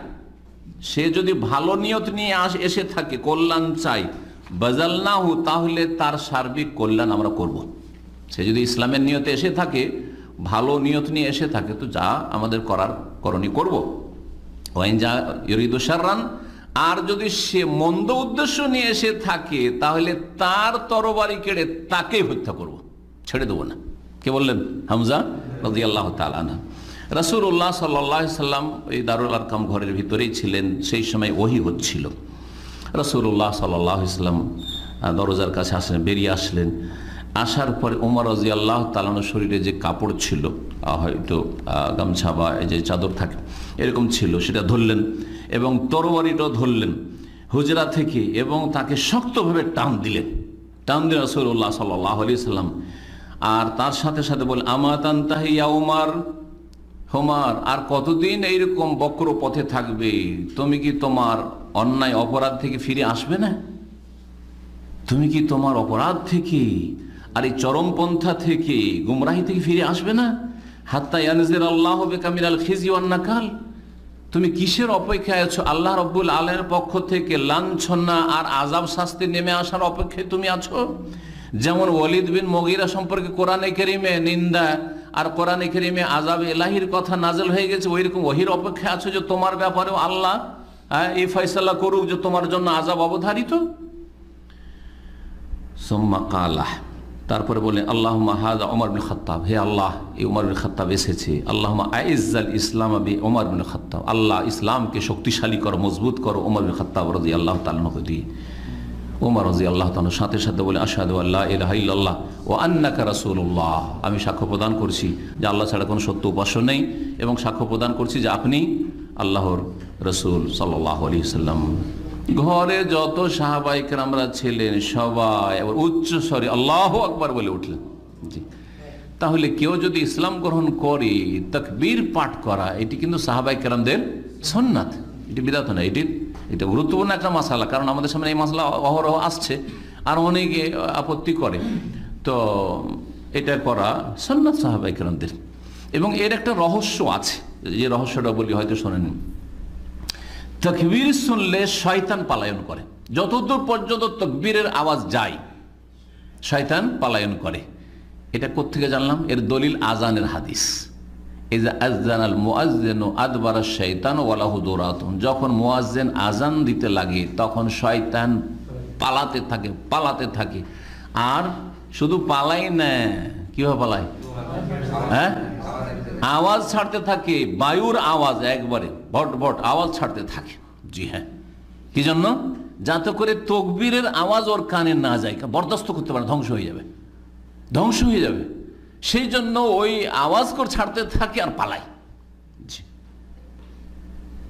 সে যদি ভালো নিয়ত নিয়ে এসে থাকে, কল্যাণ চাই, বাজালনাহু, তাহলে তার সার্বিক কল্যাণ আমরা করব। সে যদি ইসলামের নিয়তে এসে থাকে, ভালো নিয়ত নিয়ে এসে থাকে, তো যা আমাদের করার করণীয় করব। ওয়াইন যা ইউরিদু শাররান, আর যদি সে মন্দ উদ্দেশ্য নিয়ে এসে থাকে, তাহলে তার তরবারি কেড়ে তাকেই হত্যা করব, ছেড়ে দেবো না। কে বললেন? হামজা রাদিয়াল্লাহু তাআলা আনহু। রাসূলুল্লাহ সাল্লাল্লাহু আলাইহি সাল্লাম এই দারুল আরকাম ঘরের ভিতরেই ছিলেন। সেই সময় ওহী হচ্ছিল। রাসূলুল্লাহ সাল্লাল্লাহু আলাইহি সাল্লাম দরজার কাছে আসলেন, বেরিয়ে আসলেন। আসার পরে ওমর রাদিয়াল্লাহু তাআলা আনহুর শরীরে যে কাপড় ছিল, হয়তো গামছা বা যে চাদর থাকে এরকম ছিল, সেটা ধরলেন এবং তরবারিটাও ধরলেন হুজরা থেকে, এবং তাকে শক্তভাবে টান দিলেন রাসূলুল্লাহ সাল্লাল্লাহু আলাইহি সাল্লাম। আর তার সাথে সাথে বলেন, আমা তানতাহি ইয়া ওমর, ওমর আর কতদিন এইরকম বক্র পথে থাকবে? তুমি কি তোমার অন্যায় অপরাধ থেকে ফিরে আসবে না? তুমি কি তোমার অপরাধ থেকে আর এই চরমপন্থা থেকে, গুমরাহি থেকে ফিরে আসবে না? হাত্তা ইয়ানজির আল্লাহু বিকা মিনাল খিজি ওয়ান নাকাল, তুমি কিসের অপেক্ষায় আছো? আল্লাহ রাব্বুল আলামিনের পক্ষ থেকে লাঞ্ছনা আর আযাব শাস্তি নেমে আসার অপেক্ষায় তুমি আছো। যেমন ওয়ালিদ বিন মুগীরা সম্পর্কে কোরআনে কারীমে নিন্দা আর কোরআনে কারীমে আযাব ইলাহির কথা নাযিল হয়ে গেছে, ওইরকম ওহীর অপেক্ষায় আছো যে তোমার ব্যাপারেও আল্লাহ এই ফয়সালা করুক যে তোমার জন্য আযাব অবধারিত। সুম্মা কালা, তারপরে বলেন, আল্লাহুম্মা হাযা ওমর বিন খাত্তাব, হে আল্লাহ, এই ওমর বিন খাত্তাব এসেছে। আল্লাহুম্মা আইজ্জাল ইসলাম বি ওমর বিন খাত্তাব, আল্লাহ ইসলামকে শক্তিশালী করো, মজবুত করো ওমর বিন খাত্তাব রাদিয়াল্লাহু তাআলা আনহু দিয়ে। ওমর রাদিয়াল্লাহু তাআলা সাথে সাথে বলে, আশহাদু আল্লা ইলাহা ইল্লাল্লাহ ওয়া আন্নাকা রাসূলুল্লাহ, আমি সাক্ষ্য প্রদান করছি যে আল্লাহ ছাড়া কোনো সত্য উপাস্য নেই, এবং সাক্ষ্য প্রদান করছি যে আপনি আল্লাহর রাসূল সাল্লাল্লাহু আলাইহি ওয়াসাল্লাম। ঘরে যত সাহাবায়ে কেরামরা ছিলেন সবাই আবার উচ্চ স্বরে আল্লাহু আকবার বলে উঠলেন। জি, তাহলে কেউ যদি ইসলাম গ্রহণ করে তাকবীর পাঠ করা, এটি কিন্তু সাহাবায়ে কেরামদের সুন্নাত, এটি বিদআত না। এটা গুরুত্বপূর্ণ একটা মাসালা, কারণ আমাদের সামনে এই মাসলা অহরহ আসছে আর অনেকে আপত্তি করে। তো এটা করা সুন্নাত সাহাবায়ে কেরামদের, এবং এর একটা রহস্য আছে, যে রহস্যটা বলি হয়তো শোনেন। তাকবীর শুনলে শয়তান পালায়ন করে, যতদূর পর্যন্ত তাকবীরের আওয়াজ যায় শয়তান পালায়ন করে। এটা কোত্থেকে জানলাম? এর দলিল আজানের হাদিস। ইযা আযানাল মুআজ্জিনু আদবারা শাইতানু ওয়া লাহু দুরাতুন, যখন মুয়াজ্জিন আজান দিতে লাগে তখন শয়তান পালাতে থাকে। আর শুধু পালাই না, কিভাবে পালায়? হ্যাঁ, আওয়াজ ছাড়তে থাকে, বায়ুর আওয়াজ, একবারে ভট ভট আওয়াজ ছাড়তে থাকে। জি হ্যাঁ, কি জন্য? যাতে করে তাকবীরের আওয়াজ ওর কানে না যায়, বরদাস্ত করতে পারে, ধ্বংস হয়ে যাবে। সেই জন্য ওই আওয়াজ করে ছাড়তে থাকে আর পালায়।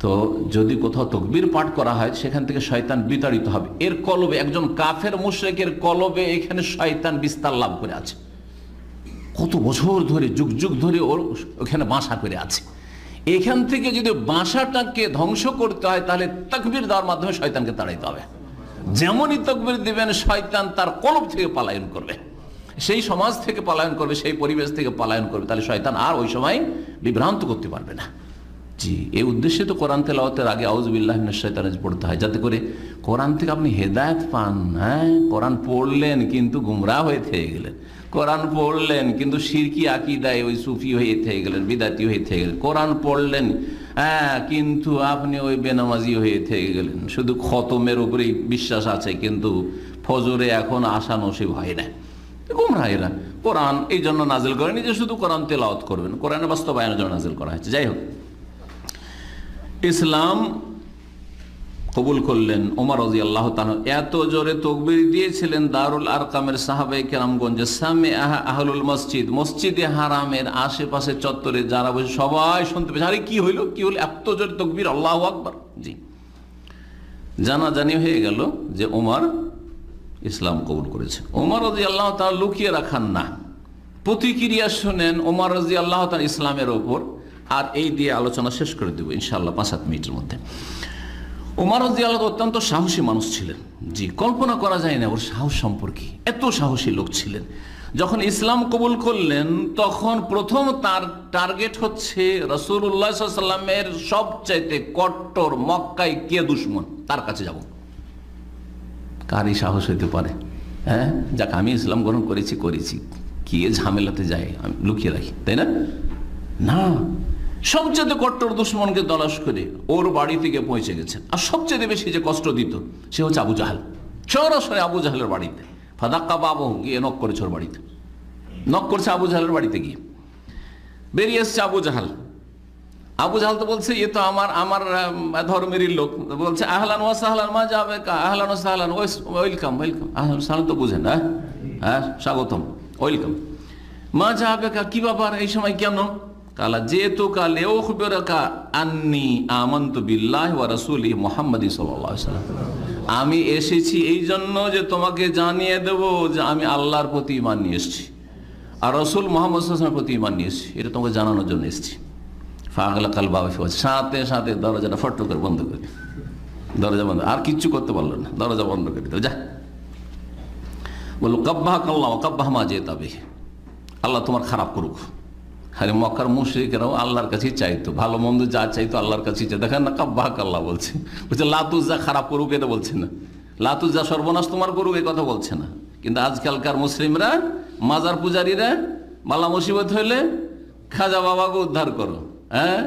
তো যদি কোথাও তাকবীর পাঠ করা হয় সেখান থেকে শয়তান বিতাড়িত হবে। এর কলবে, একজন কাফের মুশরিকের কলবে এখানে শয়তান বিস্তার লাভ করে আছে, কত বছর ধরে, যুগ যুগ ধরে ওর ওখানে বাসা করে আছে। এখান থেকে যদি বাসাটাকে ধ্বংস করতে হয় তাহলে তাকবীর দেওয়ার মাধ্যমে শয়তানকে তাড়াইতে হবে। যেমনই তাকবীর দিবেন শয়তান তার কলব থেকে পলায়ন করবে, সেই সমাজ থেকে পলায়ন করবে, সেই পরিবেশ থেকে পলায়ন করবে। তাহলে শয়তান আর ওই সময় বিভ্রান্ত করতে পারবে না। জি, এই উদ্দেশ্যে তো কোরআন তেলাওয়াতের আগে আউযু বিল্লাহি মিনাশ শাইতানির রাজিম পড়তে হয়, যাতে করে কোরআন থেকে আপনি হেদায়েত পান। হ্যাঁ, কোরআন পড়লেন কিন্তু গুমরাহ হয়ে থেকে গেলেন, কোরআন পড়লেন কিন্তু শিরকি আকীদায় ওই সুফি হয়ে থেকে গেলেন, বিদাতি হয়ে থেকে গেলেন। কোরআন পড়লেন কিন্তু আপনি ওই বেনামাজি হয়ে থেকে গেলেন, শুধু খতমের উপরেই বিশ্বাস আছে কিন্তু ফজরে এখন আসা নসিব হয় না। গুমরাহেরা কোরআন এই জন্য নাজিল করেনি যে শুধু কোরআন তেলাওয়াত করবেন, কোরআনের বাস্তবায়নের জন্য নাজিল করা হয়েছে। যাই হোক, ইসলাম কবুল করলেন ওমর রাদিয়াল্লাহু তাআলা। এত জোরে তাকবীর দিয়েছিলেন দারুল আরকামের সাহাবায়ে কেরামগণ যে সামে আহলুল মসজিদে হারামের আশেপাশে চত্বরে যারা বসে সবাই শুনতে পেয়েছে, আরে কি হইল, এত জোরে তাকবীর, আল্লাহু আকবার। জি, জানাজানি হয়ে গেল যে ওমর ইসলাম কবুল করেছে। ওমর রাদিয়াল্লাহু তাআলা লুকিয়ে রাখান না, প্রতিক্রিয়া শুনেন ওমর রাদিয়াল্লাহু তাআলা ইসলামের ওপর। আর এই দিয়ে আলোচনা শেষ করে দেবো ইনশাআল্লাহ 5-7 মিনিটের মধ্যে। ওমর রাদিয়াল্লাহু তাআলা অত্যন্ত সাহসী মানুষ ছিলেন। জি, কল্পনা করা যায় না ওর সাহস সম্পর্কে, এত সাহসী লোক ছিলেন। যখন ইসলাম কবুল করলেন তখন প্রথম তার টার্গেট হচ্ছে রাসূলুল্লাহ সাল্লাল্লাহু আলাইহি ওয়াসাল্লামের সবচাইতে কট্টর মক্কায় কে দুশমন, তার কাছে যাব। কারই সাহস হইতে পারে? হ্যাঁ, যাক আমি ইসলাম গ্রহণ করেছি, কি ঝামেলাতে যায়, আমি লুকিয়ে রাখি, তাই না? না, সবচেয়ে কট্টর দুশমনকে তলাশ করে ওর বাড়ি থেকে পৌঁছে গেছেন। আর সবচেয়ে বেশি যে কষ্ট দিত সে হচ্ছে আবু জাহেল। সরাসরি আবু জাহেলের বাড়িতে ফাদাক্কা বাবু গিয়ে নক করেছে, ওর বাড়িতে নক করছে, আবু জাহেলের বাড়িতে গিয়ে বেরিয়ে এসছে আবু জাহেল তো বলছে এ তো আমার ধর্মেরই লোক। বলছে আহলান ওয়া সাহলান, মা যাবে কা, আহলান ওয়া সাহলান, ওয়েলকাম। আহলান সাহলান তো বুঝেন, হ্যাঁ স্বাগতম, ওয়েলকাম। মা যাবে কা, কি ব্যাপার এই সময় কেন? কালা যেহেতু কালে ও খুবেরাকা আন্নি আমানতু বিল্লাহি ওয়া রাসূলিহি মুহাম্মাদি সাল্লাল্লাহু আলাইহি ওয়াসাল্লাম, আমি এসেছি এই জন্য যে তোমাকে জানিয়ে দেব যে আমি আল্লাহর প্রতি ঈমান নিয়ে এসেছি আর রাসূল মুহাম্মদ সাল্লাল্লাহু আলাইহি ওয়াসাল্লামের প্রতি ঈমান নিয়ে এসেছি, এটা তোমাকে জানানোর জন্য এসেছি। ফাগলাকাল বাবা ফি ওয়াজহি, সাথে সাথে দরজাটা ফট করে বন্ধ করে, দরজা বন্ধ, আর কিচ্ছু করতে পারলো না, দরজা বন্ধ করে দিল। যা বলল কাব্বাহাকাল্লাহ ওয়া কাব্বাহ মা জিতা বিহি, আল্লাহ তোমার খারাপ করুক। আরে মক্কার মুশরিকরাও আল্লাহর কাছেই চাইতো, ভালো মন্দ যা চাইতো আল্লাহর কাছেই চাইতো। দেখেন না, কাব্বাহাকাল্লাহ বলছে, লাতুজ্জা খারাপ করুক এটা বলছে না, লাতুজ্জা সর্বনাশ তোমার করুক এই কথা বলছে না। কিন্তু আজকালকার মুসলিমরা, মাজার পূজারীরা বালা মুসিবত হইলে খাজা বাবাকে উদ্ধার করো, হ্যাঁ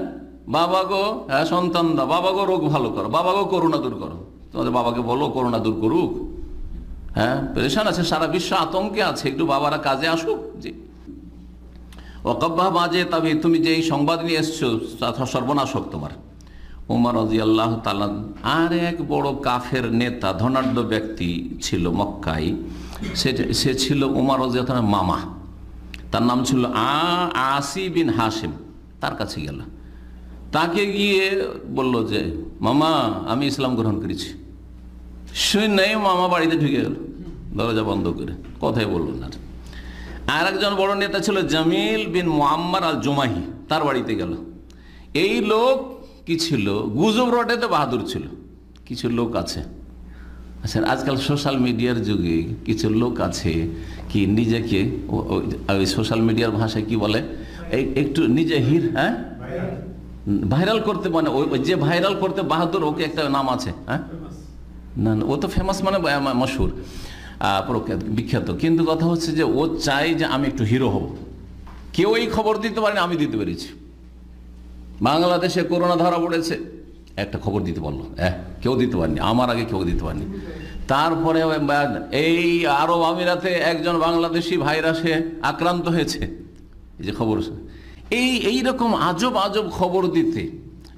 বাবাগো, হ্যাঁ সন্তান দাও, বাবাগো রোগ ভালো করো, বাবাগো করোনা দূর করো। তোমাদের বাবাকে বলো করোনা দূর করুক। হ্যাঁ, পেরেশান আছে, সারা বিশ্ব আতঙ্কে আছে, একটু বাবারা কাজে আসুক। জি, ওয়াকাব্বাহ বাজে তবে তুমি যে এই সংবাদ নিয়ে এসছো সর্বনাশ হোক তোমার। ওমর রাদিয়াল্লাহু তাআলা আর এক বড় কাফের নেতা, ধনাঢ্য ব্যক্তি ছিল মক্কায়, সে ছিল ওমর রাদিয়াল্লাহু তাআলার মামা, তার নাম ছিল আসি বিন হাশিম। তার কাছে গেল, তাকে গিয়ে বলল যে মামা আমি ইসলাম গ্রহণ করেছি। শুনে মামা বাড়িতে ঢুকে গেল, দরজা বন্ধ করে, কথাই বলল না। আর একজন বড় নেতা ছিল জামিল বিন মুআম্মার আল জুমাহি, তার বাড়িতে গেল। এই লোক কি ছিল, গুজব রটাতে বাহাদুর ছিল। কিছু লোক আছে, আচ্ছা আজকাল সোশ্যাল মিডিয়ার যুগে কিছু লোক আছে কি নিজেকে ওই সোশ্যাল মিডিয়ার ভাষায় কি বলে, একটু নিজে ভাইরাল করতে, মানে ওই যে ভাইরাল করতে বাহাদুর, ওকে একটা নাম আছে। হ্যাঁ, না ও তো ফেমাস, মানে মশহুর, প্রখ্যাত, বিখ্যাত। কিন্তু কথা হচ্ছে যে ও চাই যে আমি একটু হিরো হব। কেউ এই খবর দিতে পারেনি, আমি দিতে পেরেছি। বাংলাদেশে করোনা ধরা পড়েছে, একটা খবর দিতে পারলো, কেউ দিতে পারেনি, আমার আগে কেউ দিতে পারেনি। তারপরে এই আরব আমিরাতে একজন বাংলাদেশি ভাইরাসে আক্রান্ত হয়েছে, এই যে খবর। এইরকম আজব আজব খবর দিতে,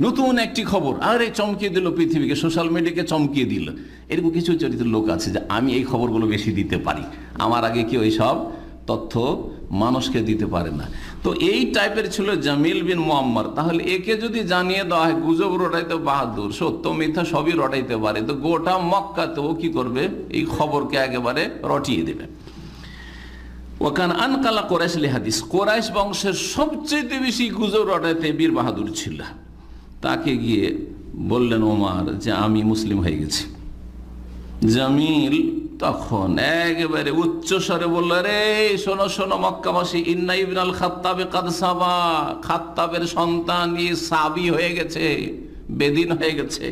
নতুন একটি খবর আরে চমকিয়ে দিল পৃথিবীকে, সোশ্যাল মিডিয়াকে চমকিয়ে দিল। এরকম কিছু চরিত্র লোক আছে যে আমি এই খবরগুলো বেশি দিতে পারি, আমার আগে কেউ এইসব তথ্য মানুষকে দিতে পারে না। তো এই টাইপের ছিল জামিল বিন মুআম্মার। তাহলে একে যদি জানিয়ে দেওয়া হয় গুজব রটাইতে বাহাদুর, সত্য মিথ্যা সবই রটাইতে পারে, তো গোটা মক্কাতেও কি করবে, এই খবরকে একেবারে রটিয়ে দেবে। ওয়াকান আনকালা কোরাইশ লিহাদিস, কোরাইশ বংশের সবচেয়ে বেশি গুজব রটাইতে বীর বাহাদুর ছিল। তাকে গিয়ে বললেন ওমর যে আমি মুসলিম হয়ে গেছি। জামিল তখন একেবারে উচ্চস্বরে বলল, রে শোনো শোনো মক্কাবাসী, ইন্না ইবনাল খাত্তাবে কাদ সাবা, খাত্তাবের সন্তান সাবি হয়ে গেছে, বেদিন হয়ে গেছে।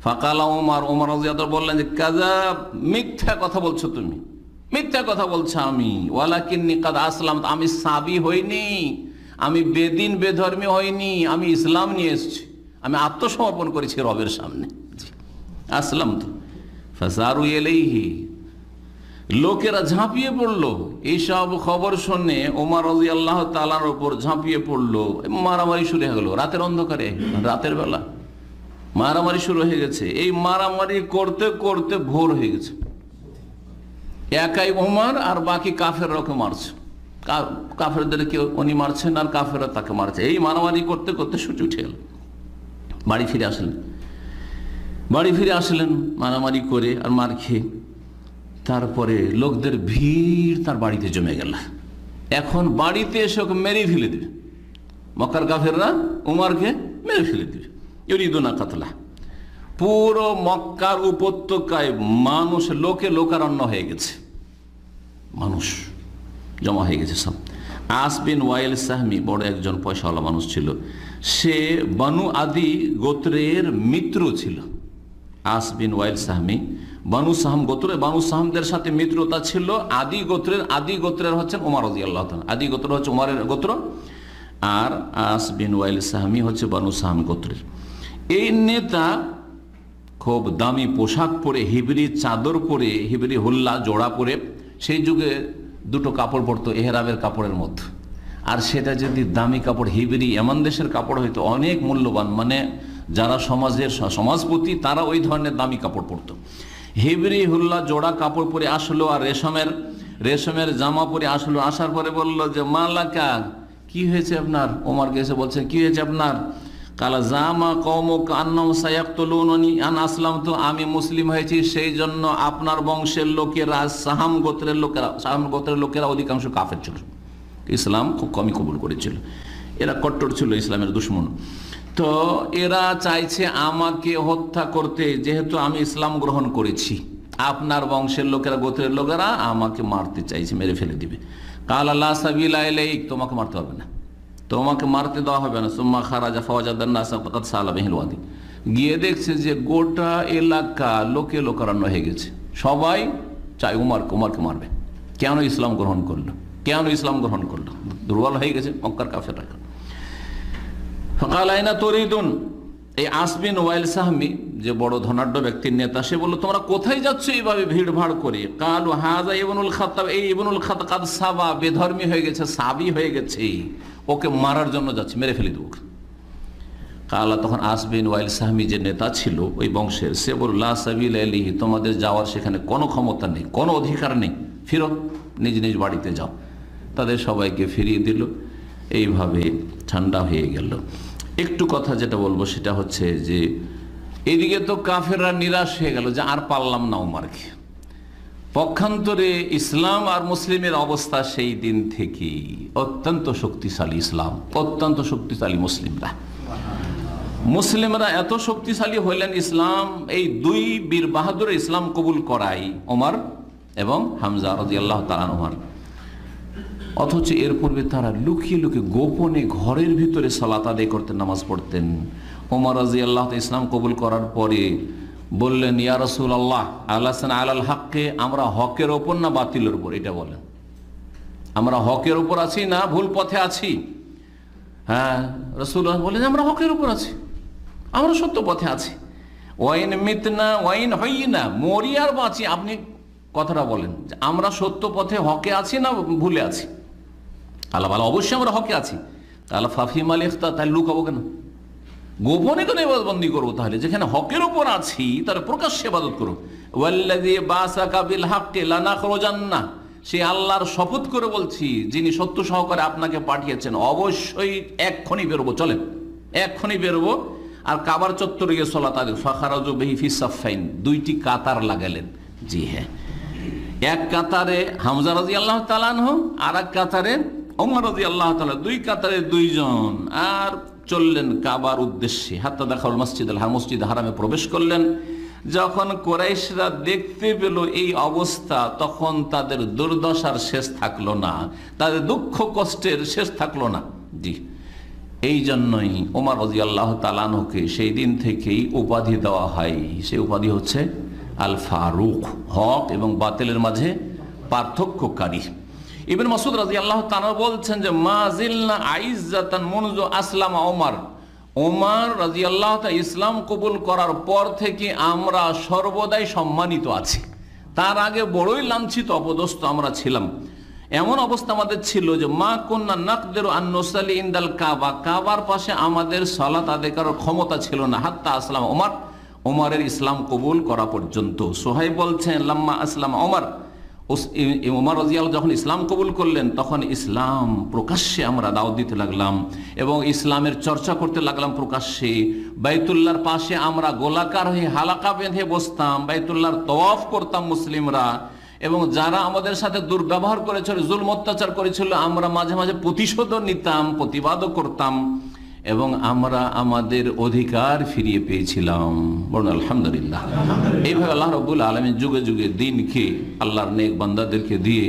ফাকালা ওমর, ওমর রাদিয়াল্লাহু আনহু বললেন যে কাযাব, মিথ্যা কথা বলছো তুমি, মিথ্যা কথা বলছো। আমি ওয়ালাকিন্নী কাদ আসলাম, আমি সাবি হইনি, আমি বেদিন বেধর্মী হইনি, আমি ইসলাম নিয়ে এসেছি, আমি আত্মসমর্পণ করেছি রবের সামনে, আসলাম তো। ফাসারু ইলাইহি, লোকেরা ঝাঁপিয়ে পড়লো এইসব খবর শুনে, ওমর রাদিয়াল্লাহু তাআলার উপর ঝাঁপিয়ে পড়লো। মারামারি শুরু হয়ে গেল রাতের অন্ধকারে, রাতের বেলা মারামারি শুরু হয়ে গেছে। এই মারামারি করতে করতে ভোর হয়ে গেছে। একাই ওমর আর বাকি কাফেররাকে মারছে, কাফেরদের কেউ উনি মারছেন আর কাফেররা তাকে মারছে। এই মারামারি করতে করতে সূর্য উঠে গেল। বাড়ি ফিরে আসলেন মারামারি করে আর মার খেয়ে। তারপরে লোকদের ভিড় তার বাড়িতে জমে গেল। এখন বাড়িতে এসে ওকে মেরে ফেলে দেবে, মক্কার কাফেররা উমরকে মেরে ফেলে দেবে। ইউরিদুনা কাতলা। পুরো মক্কার উপত্যকায় মানুষ, লোকারণ্য হয়ে গেছে, মানুষ জমা হয়ে গেছে সব। আস বিন ওয়াইল সাহমি বড় একজন পয়সাওয়ালা মানুষ ছিল, সে বানু আদি গোত্রের মিত্র ছিল। আস বিন ওয়াইল সাহমি বানু সাহাম গোত্র, বানু সাহামদের সাথে মিত্রতা ছিল। আদি গোত্রের হচ্ছেন ওমর রাদিয়াল্লাহু তাআলা, আদি গোত্র হচ্ছে ওমরের গোত্র, আর আস বিন ওয়াইল সাহমি হচ্ছে বানু সাহাম গোত্রের। এই নেতা খুব দামি পোশাক পরে, হিবরি চাদর পরে, হিবরি হুল্লা জোড়া পরে, সেই যুগে দুটো কাপড় পরতো এহরামের কাপড়ের মধ্যে। আর সেটা যদি দামি কাপড়, হিবরি এমন দেশের কাপড় হইতো অনেক মূল্যবান, মানে যারা সমাজপতি তারা ওই ধরনের দামি কাপড় পরতো। হিবরি হুল্লা জোড়া কাপড় পরে আসলো, আর রেশমের জামা পরে আসলো। আসার পরে বললো যে মালাকা, কি হয়েছে আপনার? ওমরকে এসে বলছে কি হয়েছে আপনার? কালা জামা কওমুক আন্নাহুম সায়াকতুলুনি আন আসলামতু, আমি মুসলিম হয়েছি সেই জন্য আপনার বংশের লোকেরা, সাহাম গোত্রের লোকেরা অধিকাংশ কাফের ছিল, ইসলাম খুব কমই কবুল করেছিল, এরা কট্টর ছিল, ইসলামের দুশমন। তো এরা চাইছে আমাকে হত্যা করতে, যেহেতু আমি ইসলাম গ্রহণ করেছি। আপনার বংশের লোকেরা, গোত্রের লোকেরা আমাকে মারতে চাইছে, মেরে ফেলে দিবে। কালা লা সাবিলা ইলাইক, তোমাকে মারতে হবে না, তোমাকে মারতে দেওয়া হবে না। সুম্মা খারাজা ফাওয়াজাদান নাসা ফাকাদ সালা বিহিল ওয়াদি, গিয়ে দেখছে যে গোটা এলাকা লোকারণ্য হয়ে গেছে, সবাই চাই উমরকে মারবে। কেন ইসলাম গ্রহণ করলো, দুর্বল হয়ে গেছে মক্কার কাফেররা। ফাকাল আইনা তুরিদুন, এই আস বিন ওয়াইল সাহমি যে বড় ধনাঢ্য ব্যক্তির নেতা, সে বলল তোমরা কোথায় যাচ্ছ এইভাবে ভিড় ভাড় করে? কালু হাজা ইবনুল খাত্তাব, এই ইবনুল খাত্তাব কাদ সাবা, বেধর্মী হয়ে গেছে, সাবি হয়ে গেছে, ওকে মারার জন্য যাচ্ছে, মেরে ফেলে দেবো। কালা, তখন আস বিন ওয়াইল সাহমি যে নেতা ছিল ওই বংশের, সে বলল লা সাবিলা ইলাইহি, তোমাদের যাওয়ার সেখানে কোনো ক্ষমতা নেই, কোনো অধিকার নেই, ফিরো, নিজ নিজ বাড়িতে যাও। তাদের সবাইকে ফিরিয়ে দিল। এইভাবে ঠান্ডা হয়ে গেল। একটু কথা যেটা বলবো সেটা হচ্ছে যে এদিকে তো কাফেররা নিরাশ হয়ে গেল যে আর পারলাম না উমরকে। পক্ষান্তরে ইসলাম আর মুসলিমের অবস্থা সেই দিন থেকে অত্যন্ত শক্তিশালী, ইসলাম অত্যন্ত শক্তিশালী, মুসলিমরা এত শক্তিশালী হইলেন, ইসলাম এই দুই বীর বাহাদুর ইসলাম কবুল করাই, ওমর এবং হামজা রাদিয়াল্লাহু তাআলা আনহুর। অথচ এর পূর্বে তারা লুকিয়ে লুকিয়ে গোপনে ঘরের ভিতরে সালাত আদায় করতেন, নামাজ পড়তেন। ওমর রাদিয়াল্লাহু তাআলা ইসলাম কবুল করার পরে বললেন, ইয়া রাসূলুল্লাহ আলাসানা আলাল হককে, আমরা হকের ওপর না বাতিলের উপর, এটা বলেন, আমরা হকের উপর আছি না ভুল পথে আছি? হ্যাঁ, রাসূলুল্লাহ বলেন আমরা হকের উপর আছি, আমরা সত্য পথে আছি। ওয়াইন মিতনা ওয়াইন হইনা, মরি আর বাঁচি, আপনি কথাটা বলেন যে আমরা সত্য পথে হকে আছি না ভুলে আছি। আল্লাহ বলে অবশ্যই আমরা হকে আছি। তাহলে ফাফি মালিকতা, তাহলে লুকাবো কেন? গোপনে কেন ইবাদতবন্দি করবো? তাহলে যেখানে হকের উপর আছি তাহলে প্রকাশ্যে ইবাদত করো। ওয়াল্লাযী বাসাকা বিল হাক্কি লানাখরুজান্না, সে আল্লাহর শপথ করে বলছি যিনি সত্য সহকারে আপনাকে পাঠিয়েছেন, অবশ্যই এক্ষুনি বেরোবো, চলেন এক্ষুনি বেরোবো। আর কাবার চত্বরে গিয়ে সালাত আদায়, ফাখারাজু বিহি ফি সাফাইন, দুইটি কাতার লাগালেন। জি হ্যাঁ, এক কাতারে হামজা রাদিয়াল্লাহু তাআলা আনহু, আর এক কাতারে ওমর রাদিয়াল্লাহু তাআলা, দুই কাতারে দুইজন, আর চললেন কাবার উদ্দেশ্যে। হাত্তা দাখাল মসজিদুল হারাম, মসজিদ হারামে প্রবেশ করলেন। যখন কুরাইশরা দেখতে পেল এই অবস্থা, তখন তাদের দুর্দশার শেষ থাকলো না, তাদের দুঃখ কষ্টের শেষ থাকলো না। জি, এই জন্যই ওমর রাদিয়াল্লাহু তাআলা আনহুকে সেই দিন থেকেই উপাধি দেওয়া হয়। সেই উপাধি হচ্ছে আল ফারুক, হক এবং বাতিলের মাঝে পার্থক্যকারী। ইবনে মাসউদ রাদিয়াল্লাহু তাআলা বলছেন যে মাজিলনা আইজ্জাতান মুনযু আসলামা ওমর, ওমর রাদিয়াল্লাহু তাআলা ইসলাম কবুল করার পর থেকে আমরা সর্বদাই সম্মানিত আছি। তার আগে বড়ই লাঞ্ছিত অপদস্থ আমরা ছিলাম। এমন অবস্থা আমাদের ছিল যে মা কুন্না নাকদিরু আন নুসাল্লি ইনদাল কাবা, কাবার পাশে আমাদের সালাত আদায় করার ক্ষমতা ছিল না। হাত্তা আসলাম ওমর, ওমরের ইসলাম কবুল করা পর্যন্ত। সোহাইব বলছেন লাম্মা আসলাম ওমর, ওমর রাদিয়াল্লাহু যখন ইসলাম কবুল করলেন তখন ইসলাম প্রকাশ্যে আমরা দাওয়াত দিতে লাগলাম এবং ইসলামের চর্চা করতে লাগলাম প্রকাশ্যে। বাইতুল্লাহর পাশে আমরা গোলাকার হয়ে হালাকা বেঁধে বসতাম, বাইতুল্লাহর তওয়াফ করতাম মুসলিমরা, এবং যারা আমাদের সাথে দুর্ব্যবহার করেছিল, জুলম অত্যাচার করেছিল, আমরা মাঝে মাঝে প্রতিশোধও নিতাম, প্রতিবাদও করতাম, এবং আমরা আমাদের অধিকার ফিরিয়ে পেয়েছিলাম। বলুন আলহামদুলিল্লাহ। এইভাবে আল্লাহ রাব্বুল আলামিন যুগে যুগে দিনকে আল্লাহর নেক বান্দাদেরকে দিয়ে,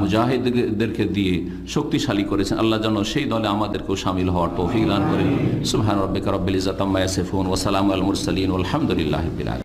মুজাহিদদেরকে দিয়ে শক্তিশালী করেছেন। আল্লাহ যেন সেই দলে আমাদেরকেও শামিল হওয়ার তৌফিক দান করেন। সুবহান রাব্বিকা রাব্বিল ইজ্জাতি আম্মা ইয়াসিফুন ওয়া সালামুন আলাল মুরসালিন ওয়াল হামদুলিল্লাহি রাব্বিল আলামিন।